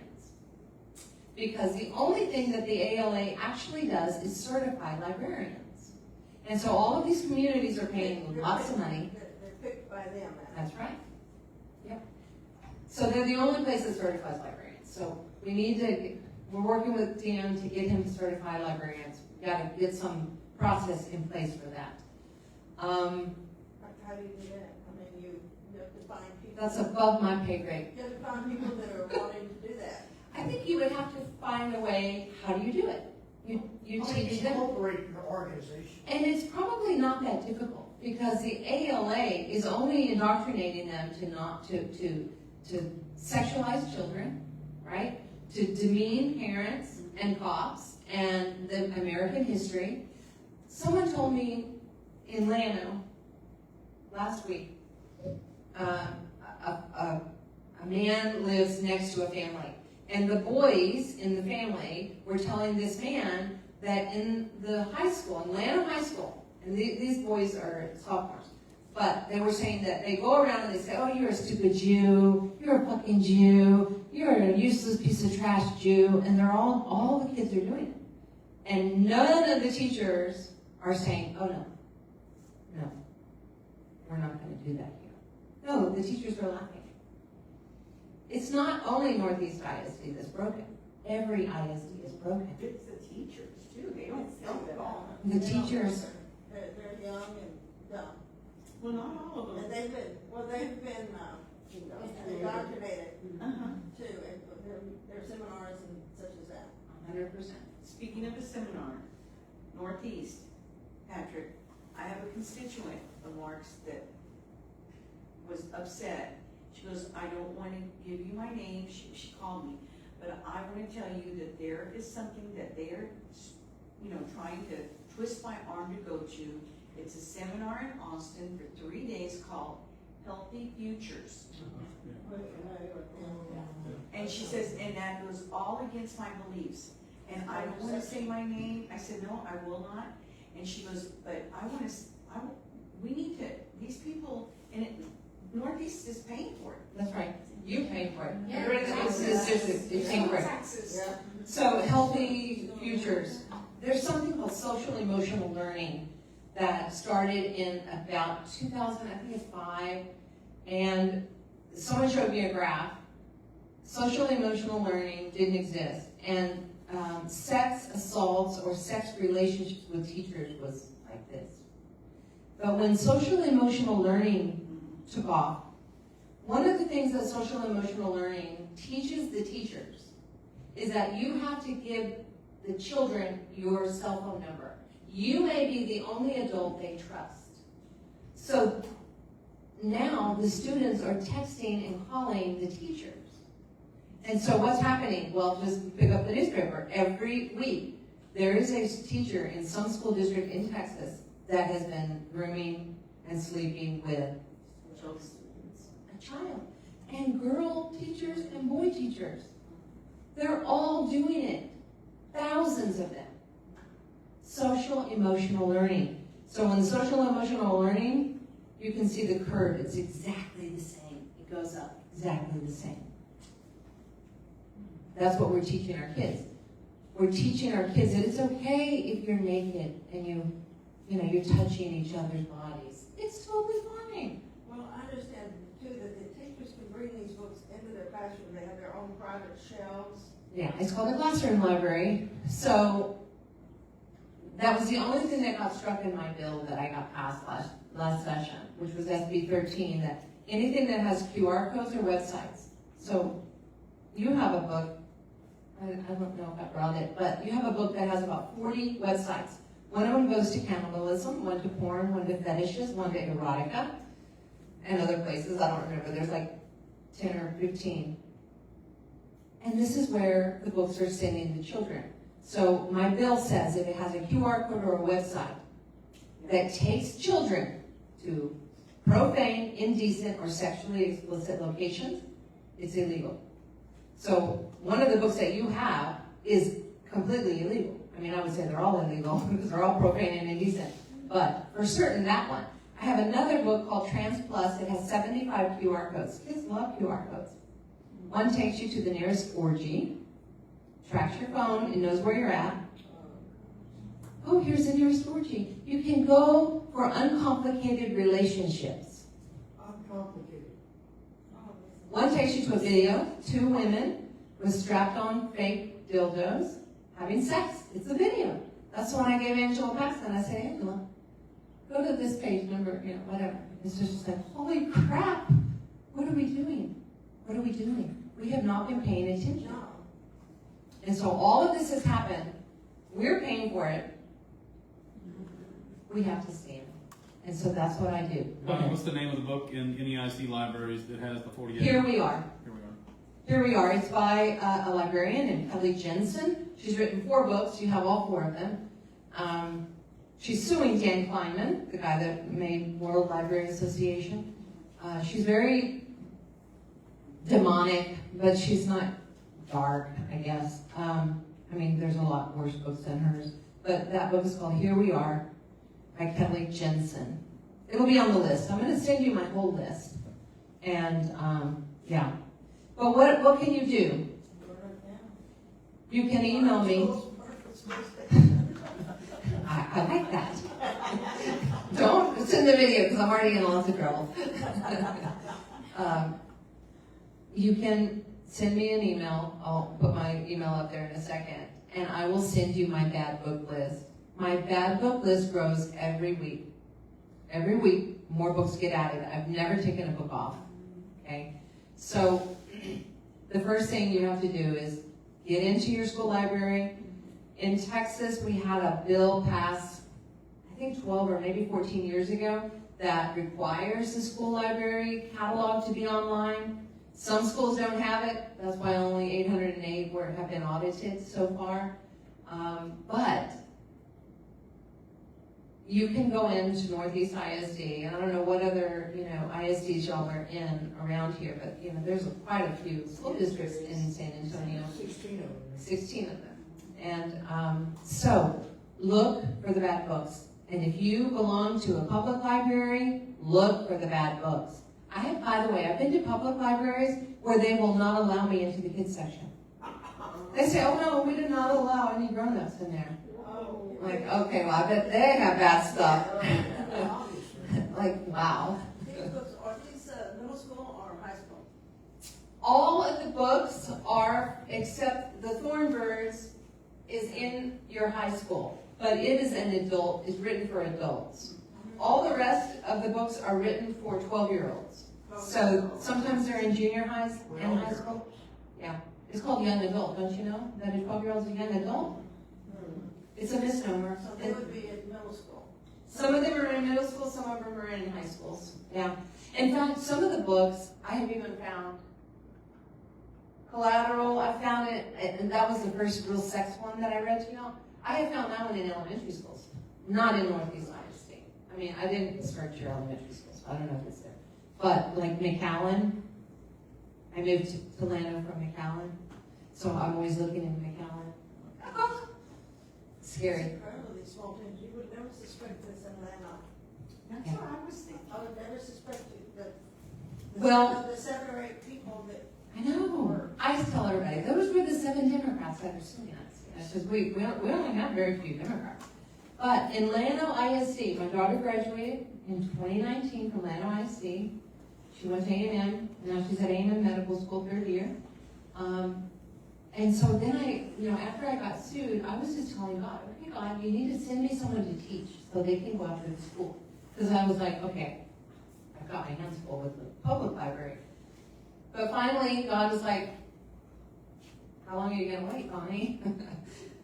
Because the only thing that the ALA actually does is certify librarians. And so all of these communities are paying lots of money. They're picked by them. That's right. Yep. So they're the only place that certifies librarians. So we need to, we're working with Dan to get him to certify librarians. We've got to get some process in place for that. How do you do that? I mean, you have to find people. That's above my pay grade. You have to find people that are wanting to do that. I think you would have to find a way, how do you do it? You teach them. Incorporate your organization. And it's probably not that difficult because the ALA is only indoctrinating them to sexualize children, right? To demean parents and cops and the American history. Someone told me in Llano last week, a man lives next to a family. And the boys in the family were telling this man that in the high school, in Llano High School, and these boys are sophomores, but they were saying that they go around and they say, oh, you're a stupid Jew, you're a fucking Jew, you're a useless piece of trash Jew, and they're all the kids are doing it. And none of the teachers are saying, oh no, we're not going to do that here. No, the teachers are laughing. It's not only Northeast ISD that's broken. Every ISD is broken. It's the teachers too, they don't help at all. The teachers, They're young and dumb. Well, not all of them. And they've been indoctrinated Uh-huh. too, and their seminars and such as that. 100%. speaking of a seminar, Northeast, Patrick, I have a constituent of Mark's that was upset. She goes, I don't want to give you my name, she called me, but I want to tell you that there is something that they are, trying to twist my arm to go to. It's a seminar in Austin for 3 days called Healthy Futures. And she says, and that goes all against my beliefs. And I don't want to say my name. I said, no, I will not. And she goes, but we need to, these people, and Northeast is paying for it. That's right. You pay for it. Yeah. Everybody else is just paying for it. Taxes. Yeah. So Healthy Futures, there's something called social emotional learning that started in about 2005, and someone showed me a graph. Social emotional learning didn't exist, and sex assaults or sex relationships with teachers was like this. But when social emotional learning took off, one of the things that social emotional learning teaches the teachers is that you have to give the children your cell phone number. You may be the only adult they trust. So now the students are texting and calling the teachers. And so what's happening? Well, just pick up the newspaper. Every week, there is a teacher in some school district in Texas that has been grooming and sleeping with a child. And girl teachers and boy teachers. They're all doing it. Thousands of them. Social emotional learning. So in social emotional learning, you can see the curve. It's exactly the same. It goes up exactly the same. That's what we're teaching our kids. We're teaching our kids that it's okay if you're naked and you're touching each other's bodies. It's totally fine. Well, I understand too that the teachers can bring these books into their classroom. They have their own private shelves. Yeah, it's called a classroom library. So that was the only thing that got struck in my bill that I got passed last session, which was SB 13, that anything that has QR codes or websites. So you have a book, I don't know if I brought it, but you have a book that has about 40 websites. One of them goes to cannibalism, one to porn, one to fetishes, one to erotica, and other places, I don't remember, there's like 10 or 15. And this is where the books are sending the children. So my bill says if it has a QR code or a website that takes children to profane, indecent, or sexually explicit locations, it's illegal. So one of the books that you have is completely illegal. I mean, I would say they're all illegal because they're all profane and indecent. But for certain, that one. I have another book called Trans Plus. It has 75 QR codes. Kids love QR codes. One takes you to the nearest orgy, tracks your phone, and knows where you're at. Oh, here's the nearest orgy. You can go for uncomplicated relationships. Uncomplicated. One takes you to a video, 2 women with strapped-on fake dildos having sex. It's a video. That's the one I gave Angela Paxton. I say, Angela, go to this page number, whatever. And so she's like, holy crap, what are we doing? What are we doing? We have not been paying attention. And so all of this has happened. We're paying for it. We have to stand. And so that's what I do. What's the name of the book in NEISD libraries that has the 48? Here we are. Here we are. Here we are. It's by a librarian named Kelly Jensen. She's written 4 books. You have all 4 of them. She's suing Dan Kleinman, the guy that made World Library Association. She's very demonic, but she's not dark, I guess. I mean, there's a lot worse books than hers. But that book is called Here We Are by Kelly Jensen. It'll be on the list. I'm going to send you my whole list. And, yeah. But what can you do? You can email me. I like that. Don't send the video because I'm already in lots of trouble. You can send me an email. I'll put my email up there in a second. And I will send you my bad book list. My bad book list grows every week. Every week, more books get added. I've never taken a book off. Okay? So the first thing you have to do is get into your school library In Texas, we had a bill passed, I think 12 or maybe 14 years ago, that requires the school library catalog to be online. Some schools don't have it. That's why only 808 have been audited so far. But you can go into Northeast ISD, and I don't know what other, ISDs y'all are in around here, but, there's quite a few school districts in San Antonio. 16 of them. 16 of them. And so, look for the bad books. And if you belong to a public library, look for the bad books. By the way, I've been to public libraries where they will not allow me into the kids section. They say, oh no, we do not allow any grown-ups in there. Like, okay, well, I bet they have bad stuff. Like, wow. These books, are these middle school or high school? All of the books are, except the Thornbirds is in your high school, but it is it's written for adults. All the rest of the books are written for 12-year-olds. So sometimes they're in junior highs and high school. Yeah. It's called young adult, don't you know? That a 12-year-old's a young adult? It's a misnomer. So they would be in middle school. Some of them are in middle school, some of them are in high schools. Yeah. In fact, some of the books I have even found. Collateral, I found it, and that was the first real sex one that I read to y'all. I have found that one in elementary schools, not in Northeast ISD. I mean, I didn't search your elementary schools, so I don't know if it's there. But like McAllen, I moved to Lano from McAllen, so I'm always looking in McAllen. Oh, scary. It's incredibly small things. You would never suspect this in Atlanta. That's what I was thinking. I would never suspect that the 7 or 8 people that. I know. I just tell everybody, those were the 7 Democrats that are suing us. Because we only have very few Democrats. But in Llano ISD, my daughter graduated in 2019 from Llano ISD. She went to A&M, and now she's at A&M Medical School, 3rd year. And so then after I got sued, I was just telling God, okay, God, you need to send me someone to teach so they can go out to the school. Because I was like, okay, I've got my hands full with the public library. But finally, God was like, how long are you going to wait, Bonnie?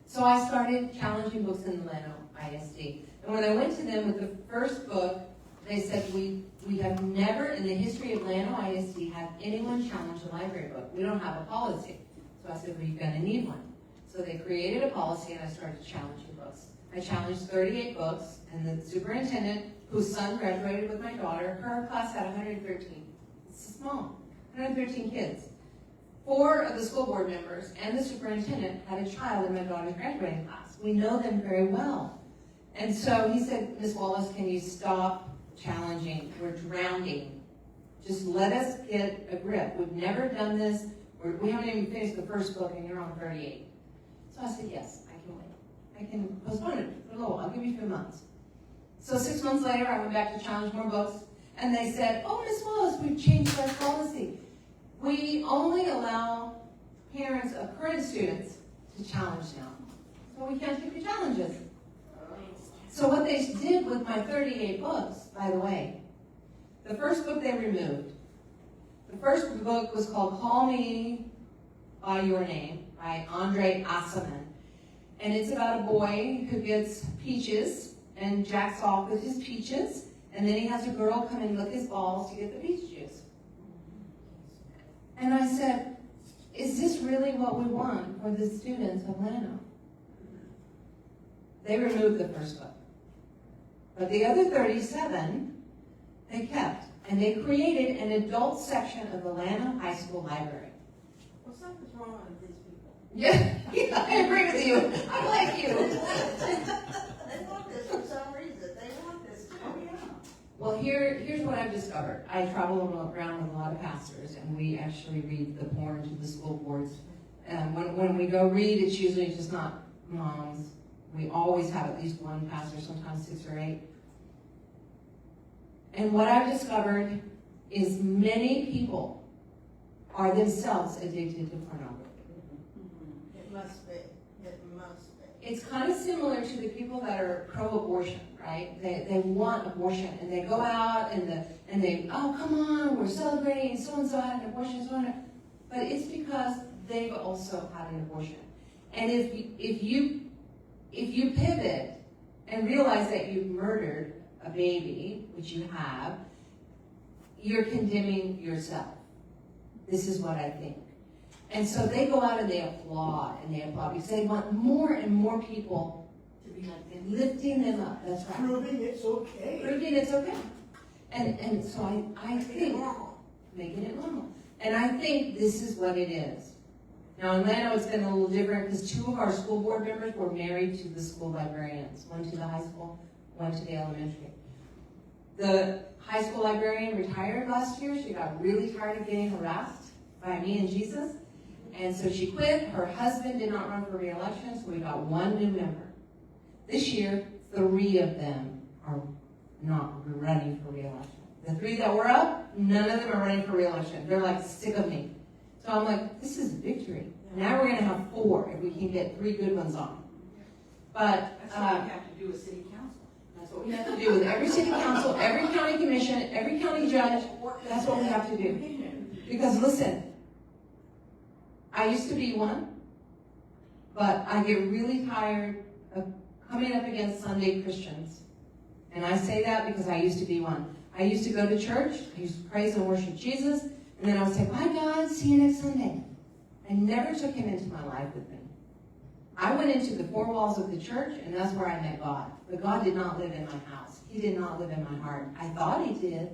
So I started challenging books in the Llano ISD. And when I went to them with the first book, they said, we have never in the history of Llano ISD had anyone challenge a library book. We don't have a policy. So I said, well, you're going to need one. So they created a policy, and I started challenging books. I challenged 38 books, and the superintendent, whose son graduated with my daughter, her class had 113. It's small. 113 kids. 4 of the school board members and the superintendent had a child in my daughter's graduating class. We know them very well. And so he said, Ms. Wallace, can you stop challenging? We're drowning. Just let us get a grip. We've never done this. We haven't even finished the first book, and you're on 38. So I said, yes, I can wait. I can postpone it for a little. I'll give you a few months. So 6 months later, I went back to challenge more books, and they said, oh, Ms. Wallace, we've changed our policy. We only allow parents of current students to challenge now. So we can't take the challenges. So what they did with my 38 books, by the way, the first book they removed. The first book was called Call Me by Your Name by Andre Assaman. And it's about a boy who gets peaches and jacks off with his peaches, and then he has a girl come and lick his balls to get the peach juice. And I said, is this really what we want for the students of Llano? They removed the first book. But the other 37, they kept. And they created an adult section of the Llano High School Library. Well, something's wrong with these people. Yeah, I agree with you. I like you. They want this for some reason. They want this too. Oh, yeah. Well, here's what I've discovered. I travel around with a lot of pastors, and we actually read the porn to the school boards. And when we go read, it's usually just not moms. We always have at least one pastor, sometimes 6 or 8. And what I've discovered is many people are themselves addicted to pornography. It must be. It must be. It's kind of similar to the people that are pro-abortion, right? They want abortion, and they go out and they oh, come on, we're celebrating, so-and-so had an abortion, so-and-so. But it's because they've also had an abortion. And if you if you pivot and realize that you've murdered a baby, which you have, you're condemning yourself. This is what I think. And so they go out and they applaud because they want more and more people to be like them, lifting them up. That's right. Proving it's okay. Proving it's okay. And so I think, making it normal. And I think this is what it is. Now in Lano it's been a little different because 2 of our school board members were married to the school librarians. One to the high school, one to the elementary. The high school librarian retired last year. She got really tired of getting harassed by me and Jesus. And so she quit. Her husband did not run for re-election, so we got 1 new member. This year, 3 of them are not running for re-election. The 3 that were up, none of them are running for re-election. They're like sick of me. So I'm like, this is a victory. Now we're going to have 4 if we can get 3 good ones on. But That's what we have to do with city council. that's what we have to do with every city council, every county commission, every county judge. That's what we have to do. Because listen, I used to be one, but I get really tired of coming up against Sunday Christians. And I say that because I used to be one. I used to go to church, I used to praise and worship Jesus, and then I would say, bye God, see you next Sunday. I never took him into my life with me. I went into the 4 walls of the church, and that's where I met God. But God did not live in my house. He did not live in my heart. I thought he did.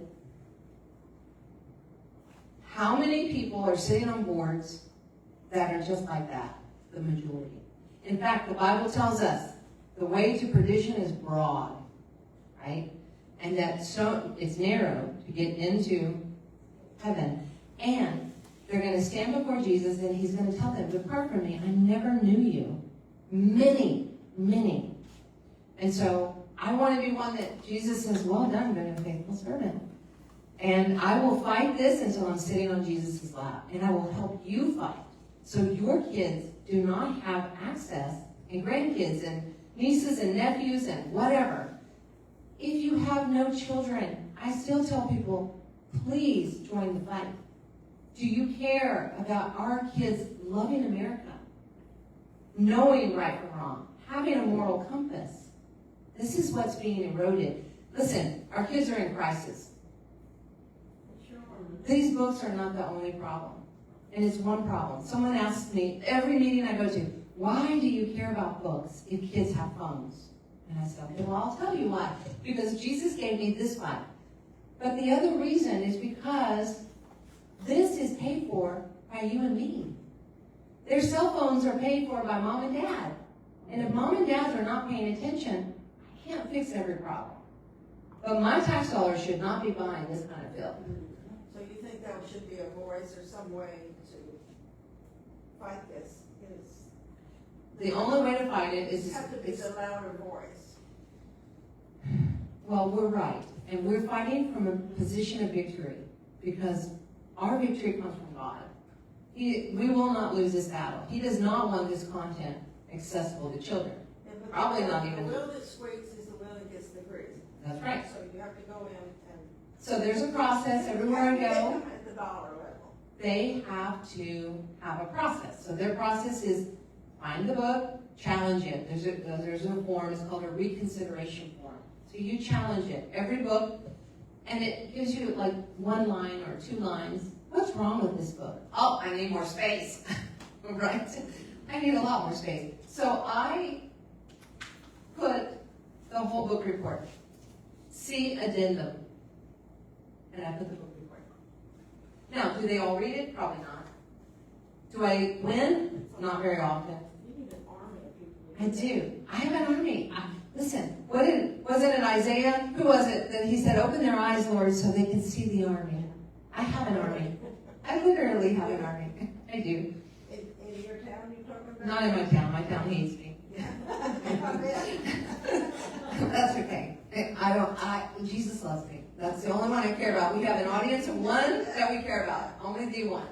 How many people are sitting on boards that are just like that? The majority. In fact, the Bible tells us the way to perdition is broad, right? And that so it's narrow to get into heaven. And they're going to stand before Jesus, and he's going to tell them, depart from me, I never knew you. Many, many. And so I want to be one that Jesus says, well done, good and faithful servant. And I will fight this until I'm sitting on Jesus' lap. And I will help you fight. So your kids do not have access, and grandkids and nieces and nephews and whatever. If you have no children, I still tell people, please join the fight. Do you care about our kids loving America? Knowing right from wrong? Having a moral compass? This is what's being eroded. Listen, our kids are in crisis. These books are not the only problem. And it's one problem. Someone asks me, every meeting I go to, why do you care about books if kids have phones? And I said, okay, well, I'll tell you why. Because Jesus gave me this one. But the other reason is because this is paid for by you and me. Their cell phones are paid for by mom and dad. And if mom and dad are not paying attention, I can't fix every problem. But my tax dollars should not be buying this kind of filth. So you think there should be a voice or some way to fight this? The only way to fight it is... You have to be the louder voice. Well, we're right. And we're fighting from a position of victory. Because our victory comes from God. We will not lose this battle. He does not want this content accessible to children. Probably not even... The will that squeaks is the will that gets the grease. That's right. So you have to go in and... So there's a process everywhere I go. At the dollar level. They have to have a process. So their process is find the book, challenge it. There's a form, it's called a reconsideration form. So you challenge it, every book, and it gives you like 1 line or 2 lines. What's wrong with this book? Oh, I need more space, right? I need a lot more space. So I put the whole book report. See addendum. And I put the book report. Now, do they all read it? Probably not. Do I win? Not very often. You need an army of people. I do. I have an army. Listen, was it in Isaiah? Who was it that he said, open their eyes, Lord, so they can see the army? I have an army. I literally have an army. I do. In your town you're talking about? Not in my town. My town hates me. That's okay. Jesus loves me. That's the only one I care about. We have an audience of 1 that we care about. Only the one.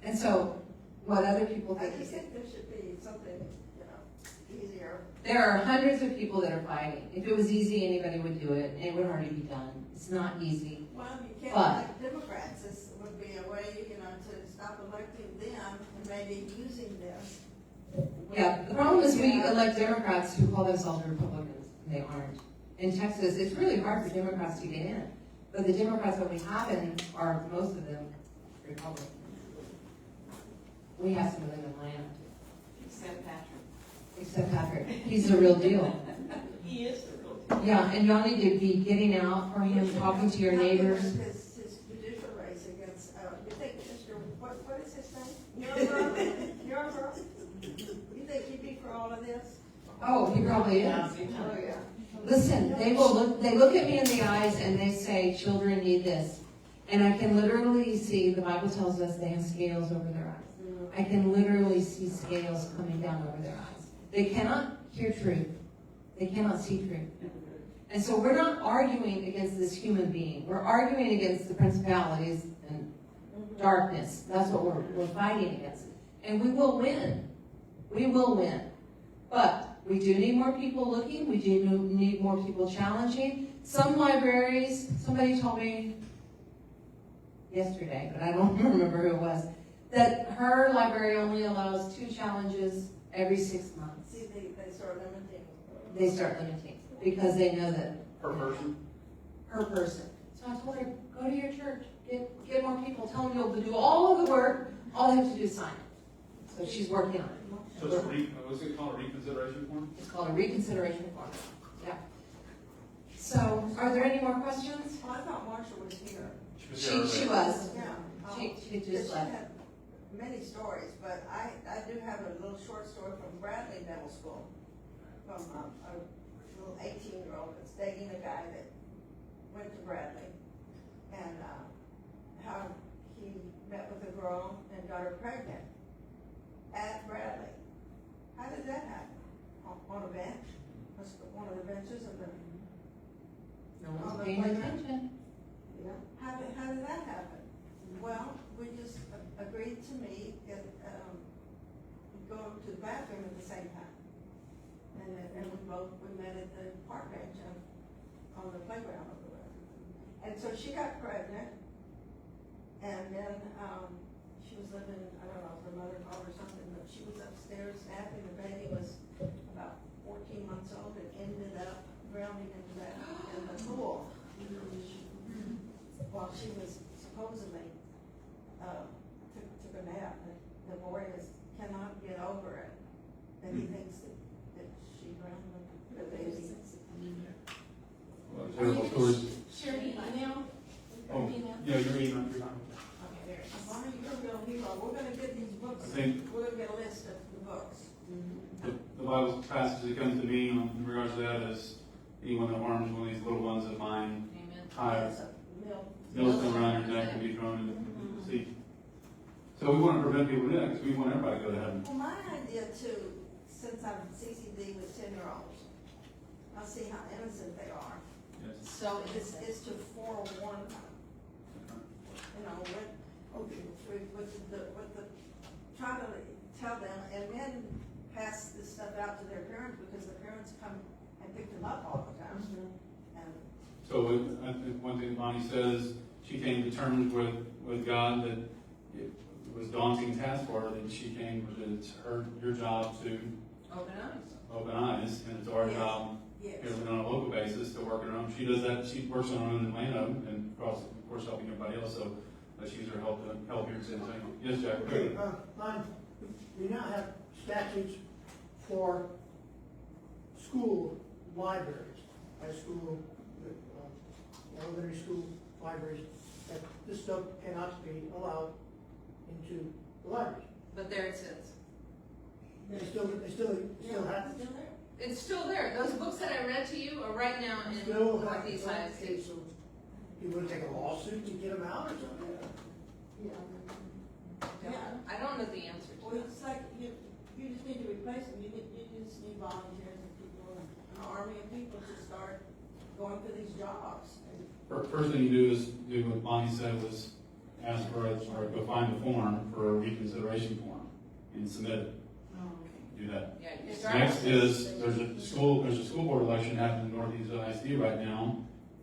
And so, what other people I think just is think there should be something, easier. there are hundreds of people that are fighting. If it was easy, anybody would do it, and it would already be done. It's not easy. Well, you can't But- elect Democrats. This would be a way, to stop electing them and maybe using this Yeah, the problem is we elect Democrats who call themselves Republicans, and they aren't. In Texas, it's really hard for Democrats to get in, but the Democrats that we have in are, most of them, Republicans. We have some of them in Atlanta, Except Patrick. except Patrick. He's the real deal. He is the real deal. Yeah, and y'all need to be getting out for him, talking to your neighbors. His judicial race against, you think Mr., what is his name? Your brother? You think he'd be for all of this? Oh, he probably is. Oh, yeah. Listen, they look at me in the eyes and they say, children need this. And I can literally see, the Bible tells us they have scales over their eyes. I can literally see scales coming down over their eyes. They cannot hear truth. They cannot see truth. And so we're not arguing against this human being. We're arguing against the principalities and darkness. That's what we're fighting against. And we will win. We will win. But we do need more people looking. We do need more people challenging. Some libraries, somebody told me yesterday, but I don't remember who it was, that her library only allows 2 challenges every 6 months. See, they start limiting. They start limiting because they know that Per person? per person. So I told her, go to your church, get more people, tell them you'll do all of the work, all they have to do is sign it. So she's working on it. So it's what's it called, a reconsideration form? It's called a reconsideration form. Yeah. So, are there any more questions? Well, I thought Marcia was here. She was. Yeah. She But just she left. had many stories, but I do have a little short story from Bradley Middle School, from a little 18-year-old that's dating a guy that went to Bradley, and how he met with a girl and got her pregnant at Bradley. How did that happen? On a bench? One of the benches of the, No one's paying attention. yeah. How did that happen? Well, we just agreed to meet and, go to the bathroom at the same time. And we met at the park bench on the playground over there. And so she got pregnant, and then, she was living, I don't know if her mother called or something, but she was upstairs napping. The baby was about 14 months old and ended up drowning in the pool. While she was supposedly, took a nap. The boy cannot get over it. And he thinks that she drowned the baby. Well, terrible stories. Share me email? Oh, yeah, you're email, you're not. Okay, there it is. Bonnie, you're a real hero. We're gonna get these books. I think- We're gonna get a list of the books. The Bible passage that comes to me in regards to that is anyone that harms one of these little ones of mine, Amen. tie That's a mill. millstone around your neck and be thrown into the sea. So we want to prevent people doing that because we want everybody to go to heaven. Well, my idea too, since I'm CCD with 10-year-olds, I'll see how innocent they are. Yes. So Is to forewarn them, you know, with the, try to tell them, and then pass this stuff out to their parents, because the parents come and pick them up all the time. And So I think one thing Bonnie says, she came to terms with God that it was a daunting task for her, that she came with it. It's your job to open eyes. open eyes, and it's our Yes. job yes, here on a local basis to work on her own. She does that, she works on her own in Atlanta, and of course helping everybody else, so let's use her help here in San Antonio. Yes, Jack? Okay, we now have statutes for school libraries, high school, elementary school libraries, that this stuff cannot be allowed into the libraries. But there it sits. They still have, still there. It's still there. Those books that I read to you are right now in still have. Northeast United Okay, States. so you would take a lawsuit to get them out or something? Yeah. I don't know the answer to Well, that. it's like, you just need to replace them, you just need volunteers and people, an army of people to start going for these jobs. First thing you do is do what Bonnie said, was ask for or go find a form for a reconsideration form and submit it. Do that. Yeah, you start. Next is, there's a school board election happening in Northeast ISD right now.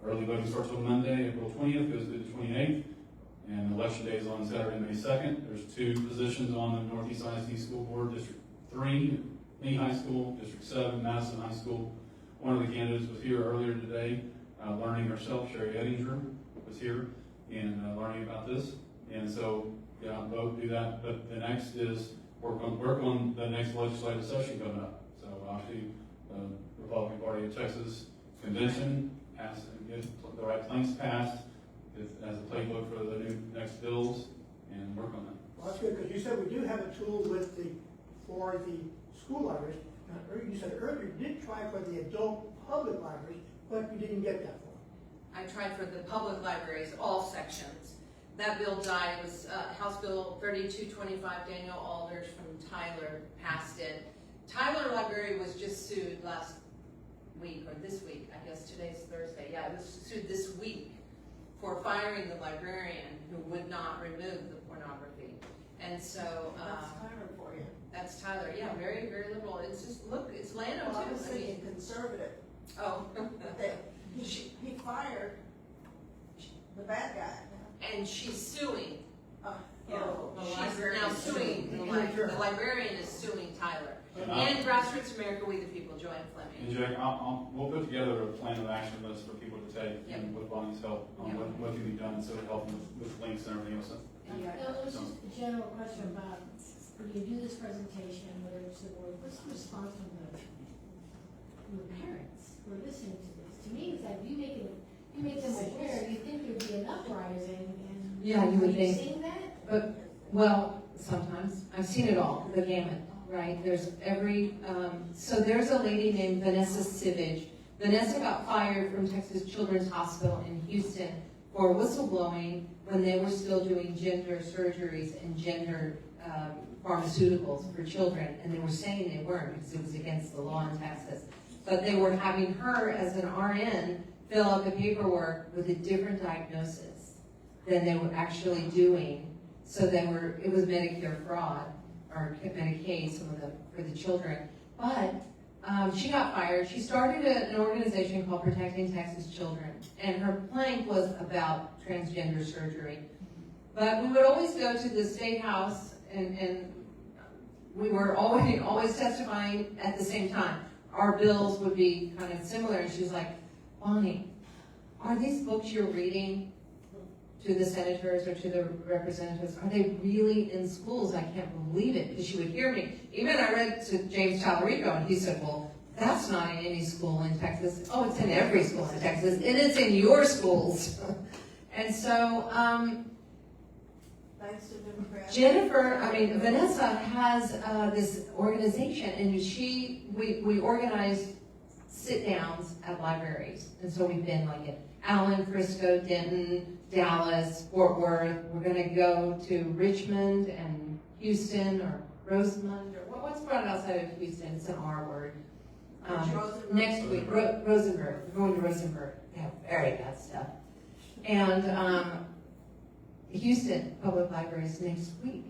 Early voting starts on Monday, April 20th, goes through the 28th. And election day is on Saturday, May 2nd. There's 2 positions on the Northeast ISD School Board, District 3, Lee High School, District 7, Madison High School. One of the candidates was here earlier today, learning herself. Sherry Ettinger was here and learning about this. And so, get out and vote, do that. But the next is work on the next legislative session coming up. So obviously, the Republican Party of Texas Convention passed and get the right things passed as a playbook for the next bills and work on that. Well, that's good, because you said we do have a tool for the school libraries. Now, you said earlier you did try for the adult public libraries, but you didn't get that far. I tried for the public libraries, all sections. That bill died. It was House Bill 3225, Daniel Alders from Tyler passed it. Tyler Library was just sued last week, or this week, I guess today's Thursday. Yeah, it was sued this week for firing the librarian who would not remove the pornography. And so, That's Tyler for you. that's Tyler, yeah, very, very liberal. It's just, look, it's Lano Well, I was too. I mean, thinking conservative. oh. That he fired the bad guy. And she's suing. Yeah. She's now suing, the librarian is suing Tyler. And And Grassroots America, We the People, Joanne Fleming. And Jack, we'll put together a plan of action list for people to take, Yep. and with Bonnie's help on Yep. what can be done, so it help them with links and everything else. Yeah. No, it was just a general question about, when you do this presentation, whether it's the board, what's the response from the parents who are listening to this? To me, it's like, you make them aware, you think there'd be an uprising, and. Yeah, you would Are think. seeing that? But, well, sometimes, I've seen it all, the gamut, right? There's so there's a lady named Vanessa Sivage. Vanessa got fired from Texas Children's Hospital in Houston for whistleblowing when they were still doing gender surgeries and gender pharmaceuticals for children, and they were saying they weren't because it was against the law in Texas. But they were having her as an RN fill out the paperwork with a different diagnosis than they were actually doing. So it was Medicare fraud, or Medicaid, some of them, for the children. But she got fired. She started an organization called Protecting Texas Children, and her plank was about transgender surgery. But we would always go to the State House, and we were always testifying at the same time. Our bills would be kind of similar, and she was like, Bonnie, are these books you're reading to the senators or to the representatives, are they really in schools? I can't believe it, because she would hear me. Even I read to James Talarico, and he said, well, that's not in any school in Texas. Oh, it's in every school in Texas, and it's in your schools. And so, Thanks to Democrats. Vanessa has this organization, and we organize sit-downs at libraries. And so we've been like at Allen, Frisco, Denton, Dallas, Fort Worth. We're going to go to Richmond and Houston, or Rosamond, or what's right outside of Houston? It's an R word. Rosenberg. Next week, Rosenberg. We're going to Rosenberg. They have very bad stuff. And Houston Public Libraries next week.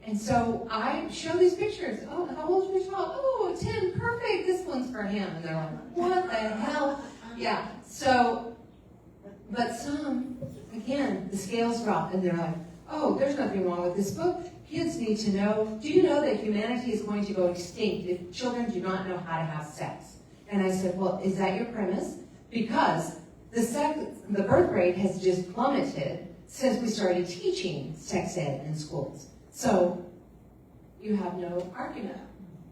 And so I show these pictures. Oh, how old is your child? Oh, 10, perfect. This one's for him. And they're like, what the hell? Yeah. So, but some, again, the scales drop, and they're like, oh, there's nothing wrong with this book. Kids need to know. Do you know that humanity is going to go extinct if children do not know how to have sex? And I said, well, is that your premise? Because the birth rate has just plummeted since we started teaching sex ed in schools. So you have no argument.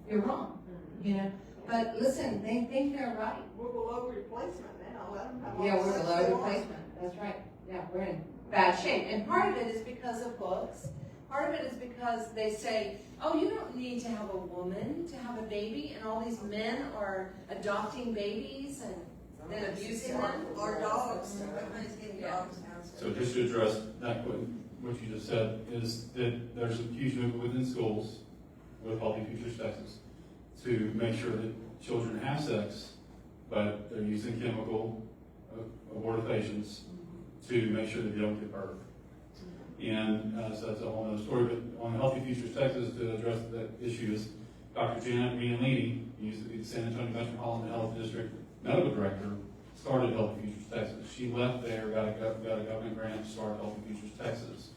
You're wrong, you know. But listen, they think they're right. We're below replacement now. Let them have all Yeah, the we're sex below they want. replacement. That's right. Yeah, we're in bad shape. And part of it is because of books. Part of it is because they say, oh, you don't need to have a woman to have a baby, and all these men are adopting babies and then abusing them. Or dogs. Everybody's getting Yeah. dogs now. So just to address that, what you just said, is that there's a huge movement within schools with Healthy Futures Texas to make sure that children have sex, but they're using chemical abortifacients to make sure that they don't give birth. And so that's a whole other story, but on Healthy Futures Texas, to address that issue, is Dr. Janet Mianlini, who used to be the San Antonio Metropolitan Health District Medical Director, started Healthy Futures Texas. She left there, got a government grant to start Healthy Futures Texas.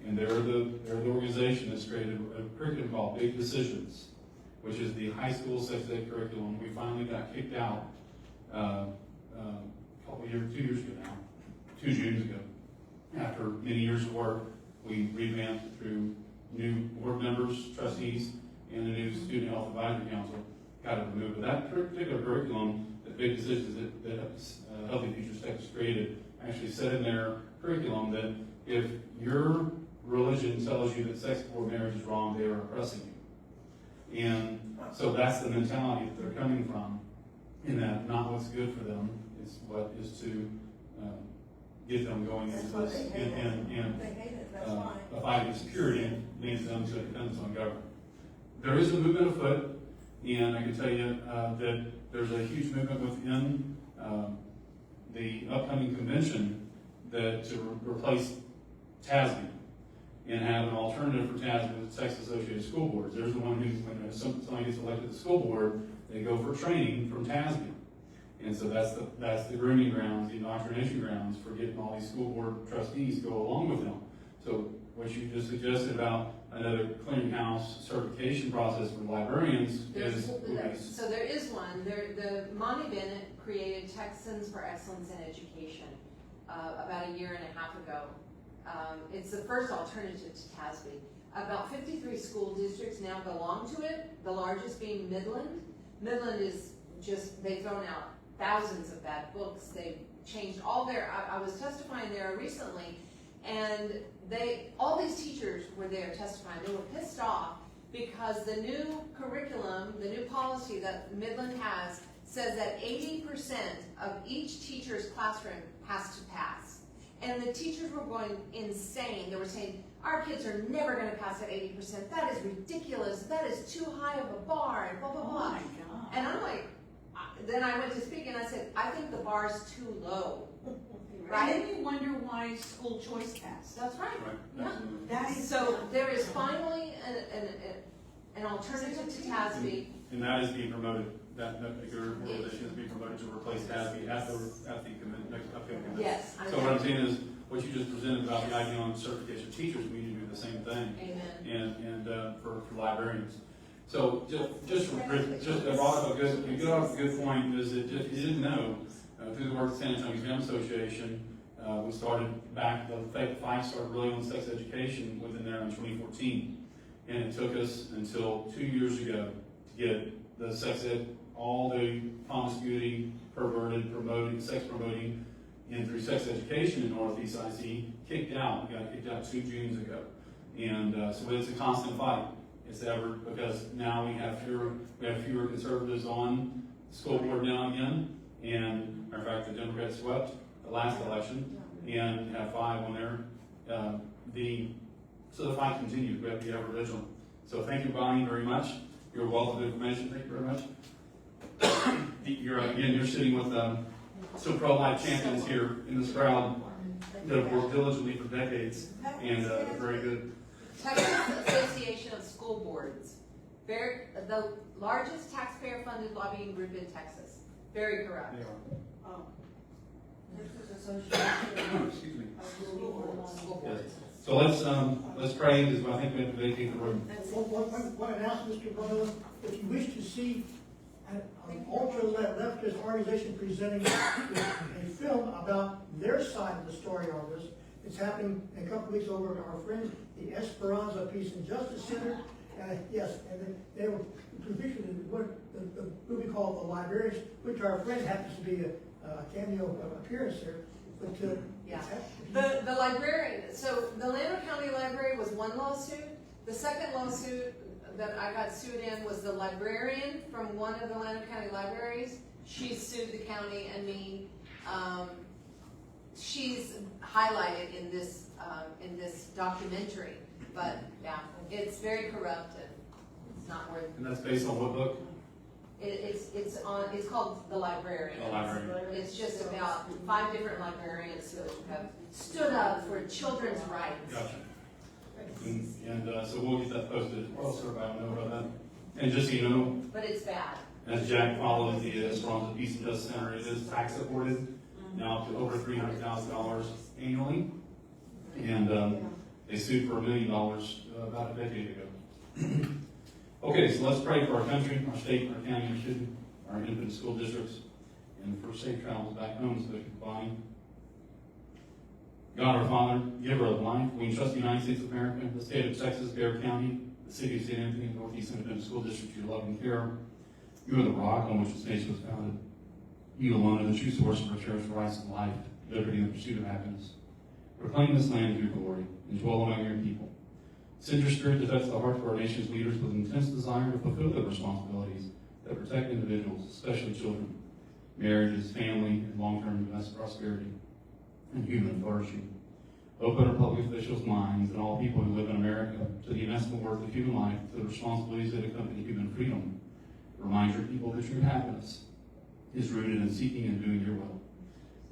And they're the organization that's created a curriculum called Big Decisions, which is the high school sex ed curriculum. We finally got kicked out, two years ago now, 2 Junes ago. After many years of work, we revamped it through new board members, trustees, and the new Student Health Advisory Council got it removed. But that particular curriculum, the big decisions that Healthy Futures Texas created, actually said in their curriculum that if your religion tells you that sex before marriage is wrong, they are oppressing you. And so that's the mentality that they're coming from, in that not what's good for them is what is to get them going into That's why this. they hate it. And They hate it, that's why. a fight against security leads them to a dependence on government. There is a movement afoot, and I can tell you that there's a huge movement within the upcoming convention that to replace TASB and have an alternative for TASB with Texas Associated School Boards. There's the one who, when somebody gets elected to the school board, they go for training from TASB. And so that's the grooming grounds, the indoctrination grounds for getting all these school board trustees to go along with them. So what you just suggested about another clearinghouse certification process for librarians is. So there is one. The Monty Bennett created Texans for Excellence in Education about 1.5 years ago. It's the first alternative to TASB. About 53 school districts now belong to it, the largest being Midland. Midland is just, they've thrown out thousands of bad books. They've changed all their, I was testifying there recently, and all these teachers were there testifying. They were pissed off because the new curriculum, the new policy that Midland has, says that 80% of each teacher's classroom has to pass. And the teachers were going insane. They were saying, our kids are never going to pass at 80%. That is ridiculous. That is too high of a bar, and blah, blah, blah. Oh my God. And I'm like, then I went to speak and I said, I think the bar's too low. Right? And then you wonder why school choice passed. That's right. Right. Yeah. Absolutely. That is. So there is finally an alternative to TASB. And that is being promoted, that particular organization is being promoted to replace TASB at the next upcoming convention. Yes. So what I'm saying is, what you just presented about the idea on certification of teachers, we need to do the same thing. Amen. And for librarians. So just brought up a good point is that if you didn't know, through the work of the San Antonio Family Association, we started back, the fight started really on sex education within there in 2014. And it took us until 2 years ago to get the sex ed, all the promiscuity, perverted, promoting, sex promoting, and through sex education in Northeast IC, kicked out. We got kicked out 2 Junes ago. And so it's a constant fight. It's ever, because now we have fewer conservatives on the school board now again. And matter of fact, the Democrats swept the last election and have 5 on there. So the fight continues. We have to be ever vigilant. So thank you, Bonnie, very much. Your wealth of information. Thank you very much. You're sitting with some pro-life champions here in this crowd that have worked diligently for decades, and very good. Texas Association of School Boards, the largest taxpayer-funded lobbying group in Texas. Very corrupt. They are. Oh. This is Excuse me. School Yes. boards. So let's pray, because I think we have to vacate the room. One announcement, Mr. Butler, if you wish to see an ultra-leftist organization presenting a film about their side of the story on this, it's happening in a couple weeks over at our friends, the Esperanza Peace and Justice Center. Yes, and then they were positioned what the movie called The Librarians, which our friend happens to be a cameo appearance there. But Yeah. The librarian, so the Llano County Library was one lawsuit. The second lawsuit that I got sued in was the librarian from one of the Llano County libraries. She sued the county and me. She's highlighted in this documentary, but yeah, it's very corrupt and it's not worth. And that's based on what book? It's called The Librarian. The Librarian. It's just about 5 different librarians who have stood up for children's rights. Gotcha. And so we'll get that posted as well, so everybody will know about that. And just so you know, But it's bad. as Jack follows the Esperanza Peace and Justice Center, it is tax supported, now up to over $300,000 annually. And they sued for $1 million about a decade ago. Okay, so let's pray for our country, our state, our county, our city, our independent school districts, and for safe travels back home, especially for Bonnie. God, our Father, giver of life, we entrust the United States of America, the state of Texas, Bexar County, the city of St. Anthony, and Northeast Independent School District to your loving care. You are the rock on which this nation was founded. You alone are the true source of our cherished rights of life, liberty, and the pursuit of happiness. Proclaim this land of your glory and dwell among your people. Send your spirit to touch the hearts of our nation's leaders with intense desire to fulfill their responsibilities that protect individuals, especially children, marriages, family, and long-term domestic prosperity, and human flourishing. Open our public officials' minds and all people who live in America to the inestimable worth of human life, to the responsibilities that accompany human freedom. Remind your people that true happiness is rooted in seeking and doing your will.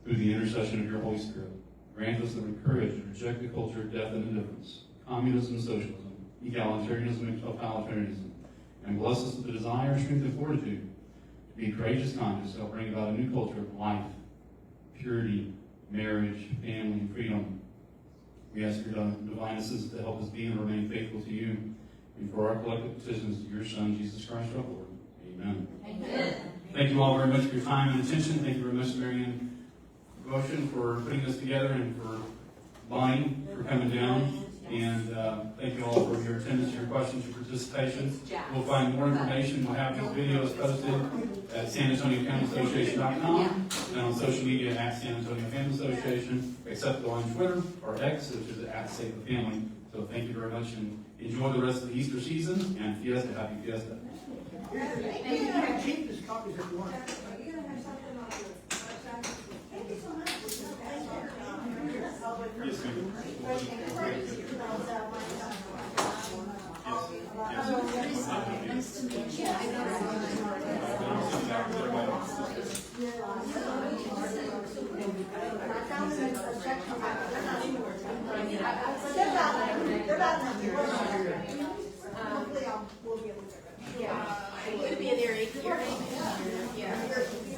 Through the intercession of your Holy Spirit, grant us the courage to reject the culture of death and indifference, communism and socialism, egalitarianism and totalitarianism, and bless us with the desire, strength, and fortitude to be courageous conscious to help bring about a new culture of life, purity, marriage, family, and freedom. We ask your divine assistance to help us be and remain faithful to you, and for our collective petitions to your Son, Jesus Christ our Lord. Amen. Amen. Thank you all very much for your time and attention. Thank you very much, Mary Ann Motion, for putting this together, and for Bonnie for coming down. And thank you all for your attendance, your questions, your participation. We'll find more information. We'll have these videos posted at SanAntonioFamilyAssociation.com and on social media at San Antonio Family Association, except on Twitter or X, which is at Save the Family. So thank you very much, and enjoy the rest of the Easter season and Fiesta. Happy Fiesta. You can keep this copies if you want. You're gonna have something on your website? Thank you so much. Yes, ma'am. Nice to meet you. I know. Hopefully we'll be able to. Yeah, it could be there. Yeah.